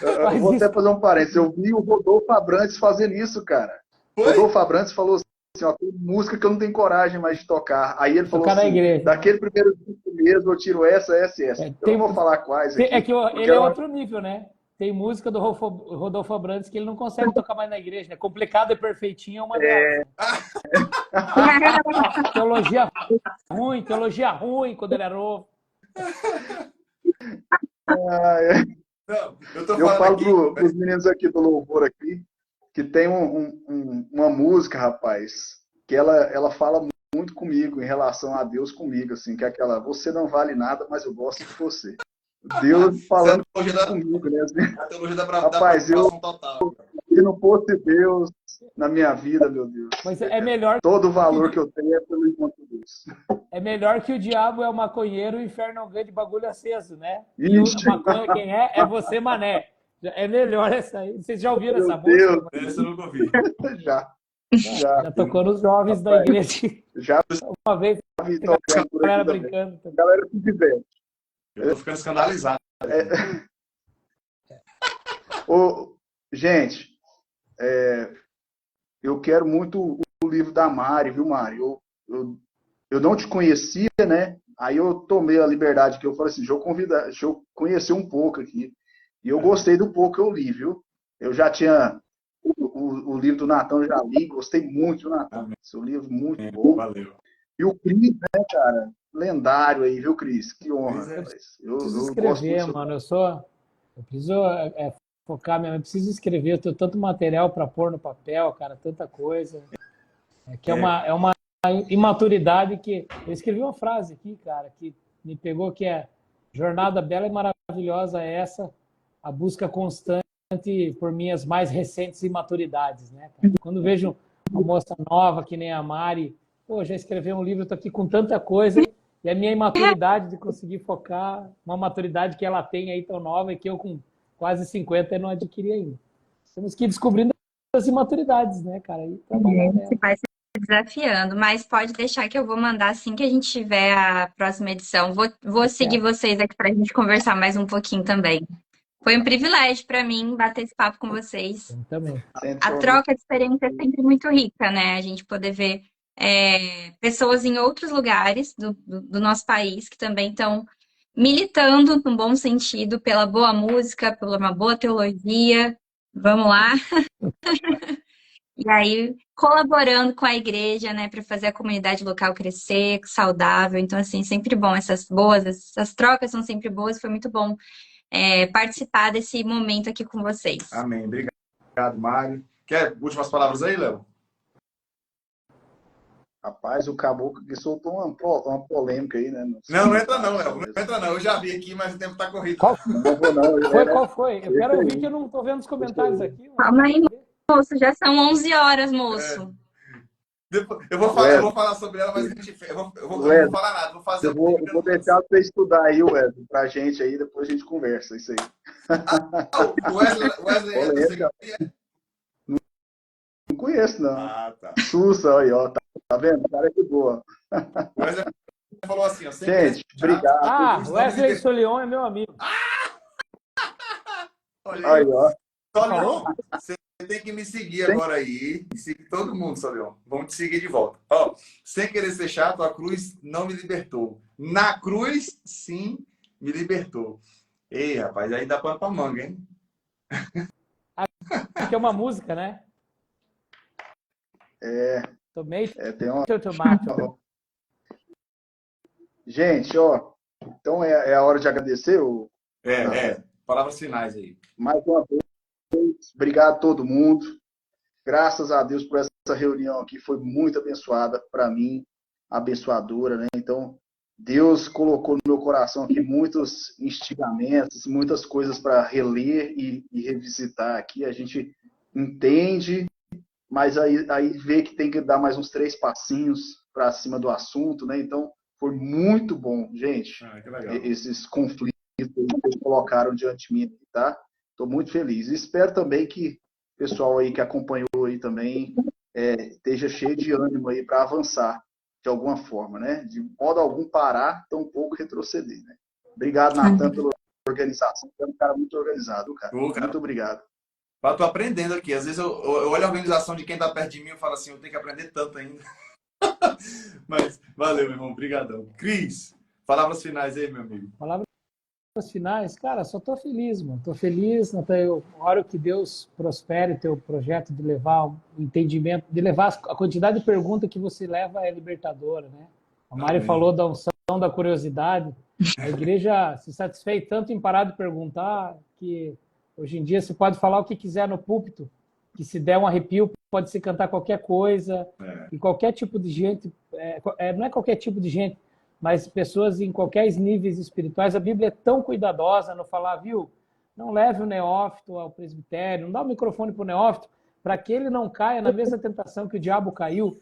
eu vou até fazer um parênteses. Eu vi o Rodolfo Abrantes fazendo isso, cara. Foi? Rodolfo Abrantes falou assim, ó, tem música que eu não tenho coragem mais de tocar. Aí ele falou Tocar na assim, igreja. daquele primeiro disco mesmo, eu tiro essa e essa. Eu não vou falar quais aqui. É que ele porque é outro nível, né? Tem música do Rodolfo Abrantes que ele não consegue tocar mais na igreja, né? Complicado e perfeitinho é uma delas. Teologia ruim quando ele era novo. Não, eu tô Eu falando falo aqui. pros meninos aqui do Louvor aqui, que tem uma música, rapaz, que ela fala muito comigo, em relação a Deus comigo, assim, que é aquela, você não vale nada, mas eu gosto de você. Deus falando comigo, né? Assim, A teologia da rapaz, preocupação total. se não fosse Deus na minha vida, meu Deus, Mas é melhor, todo o valor que eu tenho é pelo encontro de Deus. é melhor que o diabo é o maconheiro e o inferno é um grande bagulho aceso, né? E o Ixi. maconha quem é? É você, mané. É melhor essa aí. Vocês já ouviram Meu essa música? Deus. Essa eu nunca ouvi. Já tocou nos jovens da igreja Já uma vez, vi a tocando por galera aqui também. brincando também. Galera se diverte. Eu tô ficando escandalizado. Gente, eu quero muito o livro da Mari, viu, Mari? Eu não te conhecia, né? Aí eu tomei a liberdade que eu falei assim, deixa eu conhecer um pouco aqui. E eu gostei do pouco que eu li, viu? Eu já tinha o livro do Natan, eu já li, gostei muito do Natan. Seu livro muito bom. Valeu. E o Cris, né, cara? Lendário aí, viu, Cris? Que honra. Rapaz. Eu preciso gosto escrever, muito. mano. Eu preciso focar mesmo. Eu preciso escrever. Eu tenho tanto material para pôr no papel, cara, tanta coisa. É uma imaturidade que... Eu escrevi uma frase aqui, cara, que me pegou, que é: jornada bela e maravilhosa é essa, a busca constante por minhas mais recentes imaturidades, né, cara? Quando vejo uma moça nova, que nem a Mari, pô, já escreveu um livro, tô aqui com tanta coisa, e a minha imaturidade de conseguir focar, uma maturidade que ela tem aí tão nova e que eu com quase 50 não adquiri ainda. Temos que ir descobrindo as imaturidades, né, cara? E trabalhar nela. Você vai se desafiando, mas pode deixar que eu vou mandar assim que a gente tiver a próxima edição. Vou seguir vocês aqui para a gente conversar mais um pouquinho também. Foi um privilégio para mim bater esse papo com vocês. Eu também. A troca de experiência é sempre muito rica, né? A gente poder ver pessoas em outros lugares do nosso país que também estão militando, no bom sentido, pela boa música, pela uma boa teologia. Vamos lá. E aí, colaborando com a igreja, né, para fazer a comunidade local crescer, saudável. Então, assim, sempre bom. Essas trocas são sempre boas. Foi muito bom participar desse momento aqui com vocês. Amém. Obrigado, Mário. Quer últimas palavras aí, Léo? Rapaz, o caboclo que soltou uma polêmica aí, né? Não entra não, Léo. Não entra não. Eu já vi aqui, mas o tempo tá corrido. Qual Não. foi? Eu quero ouvir que eu não tô vendo os comentários aqui. Calma aí, moço. Já são 11 horas, moço. Eu vou falar sobre ela, mas eu não vou falar nada. Vou fazer eu vou deixar você estudar aí, Wesley, pra gente aí, depois a gente conversa isso aí. O Wesley é da Secretaria? Não conheço, não. Ah, tá. Sussa aí, ó. Tá vendo? Cara, que boa. O Wesley falou assim, ó. Gente, obrigado. Wesley Solion é meu amigo. Olha aí, ó. Solion, você tem que me seguir agora aí. E seguir todo mundo, Solion. Vamos te seguir de volta. Ó, sem querer ser chato, a cruz não me libertou. Na cruz, sim, me libertou. Ei, rapaz, aí dá pano pra manga, hein? Que é uma música, né? Tem uma... Tomato. Gente, ó, então é a hora de agradecer. Palavras finais aí. Mais uma vez, obrigado a todo mundo. Graças a Deus por essa reunião aqui, foi muito abençoada para mim, abençoadora, né? Então, Deus colocou no meu coração aqui muitos instigamentos, muitas coisas para reler e revisitar aqui. A gente entende, mas aí vê que tem que dar mais uns 3 passinhos para cima do assunto, né? Então, foi muito bom, gente, que legal. esses conflitos que vocês colocaram diante de mim, tá? Estou muito feliz. Espero também que o pessoal aí que acompanhou aí também esteja cheio de ânimo aí para avançar de alguma forma, né? De modo algum parar, tampouco retroceder, né? Obrigado, Natan, pela organização. Você é um cara muito organizado, cara. Ô, cara. Muito obrigado. Eu tô aprendendo aqui. Às vezes eu olho a organização de quem tá perto de mim e falo assim, eu tenho que aprender tanto ainda. Mas valeu, meu irmão. Obrigadão. Cris, palavras finais aí, meu amigo. Palavras finais, cara, só tô feliz, mano. Tô feliz, Natan. Eu oro que Deus prospere o teu projeto de levar o entendimento, de levar a quantidade de perguntas que você leva é libertadora, né? A Mari falou da unção da curiosidade. A igreja se satisfez tanto em parar de perguntar que hoje em dia você pode falar o que quiser no púlpito, que se der um arrepio pode se cantar qualquer coisa, e qualquer tipo de gente, não é qualquer tipo de gente, mas pessoas em qualquer níveis espirituais. A Bíblia é tão cuidadosa no falar, viu? Não leve o neófito ao presbitério, não dá o microfone para o neófito, para que ele não caia na mesma tentação que o diabo caiu.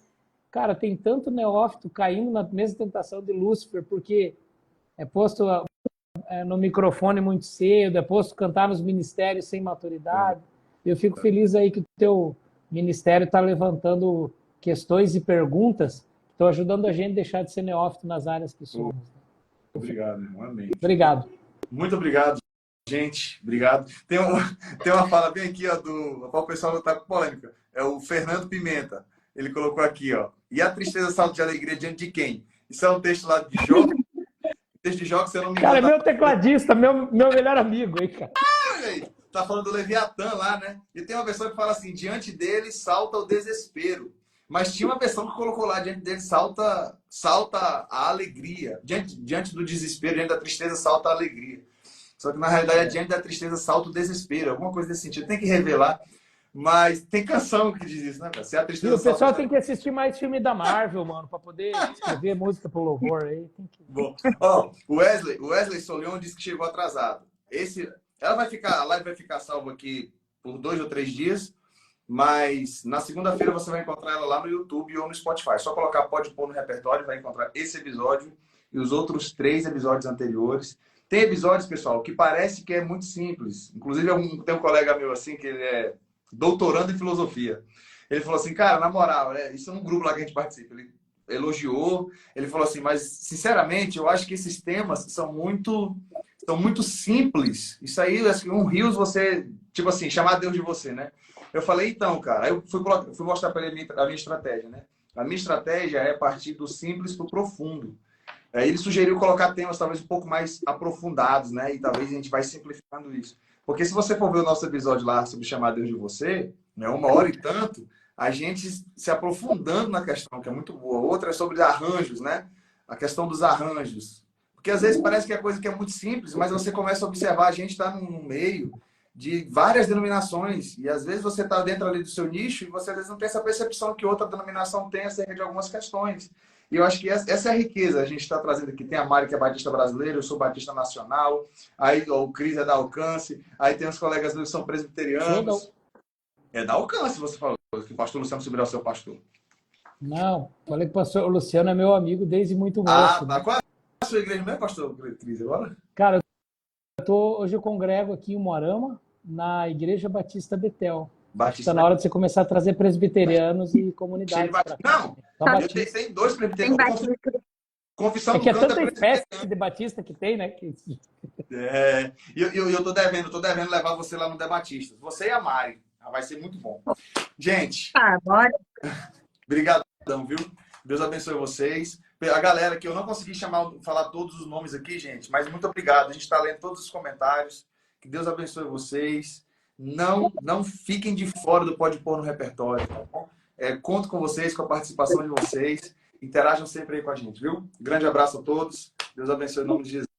Cara, tem tanto neófito caindo na mesma tentação de Lúcifer, porque é posto no microfone muito cedo, é posto cantar nos ministérios sem maturidade. Eu fico feliz aí que o teu ministério está levantando questões e perguntas que estão ajudando a gente a deixar de ser neófito nas áreas que somos. Obrigado, irmão. Amém. Obrigado. Muito obrigado, gente. Obrigado. Tem uma fala bem aqui, ó, o pessoal está com polêmica. É o Fernando Pimenta. Ele colocou aqui, ó. E a tristeza salta de alegria diante de quem? Isso é um texto lá de Jó. Texto de Jó que você não me engano. Cara, é meu tecladista, meu melhor amigo, hein, cara. Tá falando do Leviatã lá, né? E tem uma versão que fala assim, diante dele salta o desespero. Mas tinha uma versão que colocou lá, diante dele salta a alegria. Diante do desespero, diante da tristeza, salta a alegria. Só que na realidade, diante da tristeza, salta o desespero. Alguma coisa desse sentido. Tem que revelar. Mas tem canção que diz isso, né, cara? Se a tristeza E o pessoal tem que assistir mais filme da Marvel, mano, para poder escrever música pro louvor aí. Bom, ó, o Wesley Solion disse que chegou atrasado. A live vai ficar salva aqui por 2 ou 3 dias, mas na segunda-feira você vai encontrar ela lá no YouTube ou no Spotify. Só colocar Pode Pôr no Repertório, vai encontrar esse episódio e os outros 3 episódios anteriores. Tem episódios, pessoal, que parece que é muito simples. Inclusive, tem um colega meu assim, que ele é doutorando em filosofia. Ele falou assim, cara, na moral, isso é um grupo lá que a gente participa. Ele elogiou, ele falou assim, mas sinceramente, eu acho que esses temas são muito simples. Isso aí, assim, um rios você, tipo assim, chamar Deus de você, né? Eu falei, então, cara, aí eu fui mostrar para ele a minha estratégia, né? A minha estratégia é partir do simples para o profundo. Aí ele sugeriu colocar temas talvez um pouco mais aprofundados, né? E talvez a gente vai simplificando isso. Porque se você for ver o nosso episódio lá sobre chamar Deus de você, né, 1h e tanto, a gente se aprofundando na questão, que é muito boa. Outra é sobre arranjos, né? A questão dos arranjos. Porque às vezes parece que é coisa que é muito simples, mas você começa a observar, a gente está no meio de várias denominações, e às vezes você está dentro ali do seu nicho, e você às vezes não tem essa percepção que outra denominação tem acerca de algumas questões. E eu acho que essa é a riqueza. A gente está trazendo aqui. Tem a Mari, que é batista brasileira, eu sou batista nacional. Aí o Cris é da Alcance. Aí tem os colegas meus que são presbiterianos. É da Alcance, você falou. Que o pastor Luciano Sobral é o seu pastor. Não, falei que o pastor Luciano é meu amigo desde muito moço. Tá. Né? Qual é a sua igreja mesmo, pastor Cris, agora? Cara, hoje eu congrego aqui em Umuarama, na Igreja Batista Betel. Está na hora de você começar a trazer presbiterianos e comunidades. Não, eu tenho 2 presbiterianos. Confissão do Canto é tanta espécie de batista que tem, né? E eu tô devendo levar você lá no The Batista. Você e a Mari. Vai ser muito bom. Gente. Bora. Obrigadão, viu? Deus abençoe vocês. A galera que eu não consegui falar todos os nomes aqui, gente, mas muito obrigado. A gente está lendo todos os comentários. Que Deus abençoe vocês. Não fiquem de fora do Pode Pôr no Repertório, tá bom? Conto com vocês, com a participação de vocês. Interajam sempre aí com a gente, viu? Grande abraço a todos. Deus abençoe em nome de Jesus.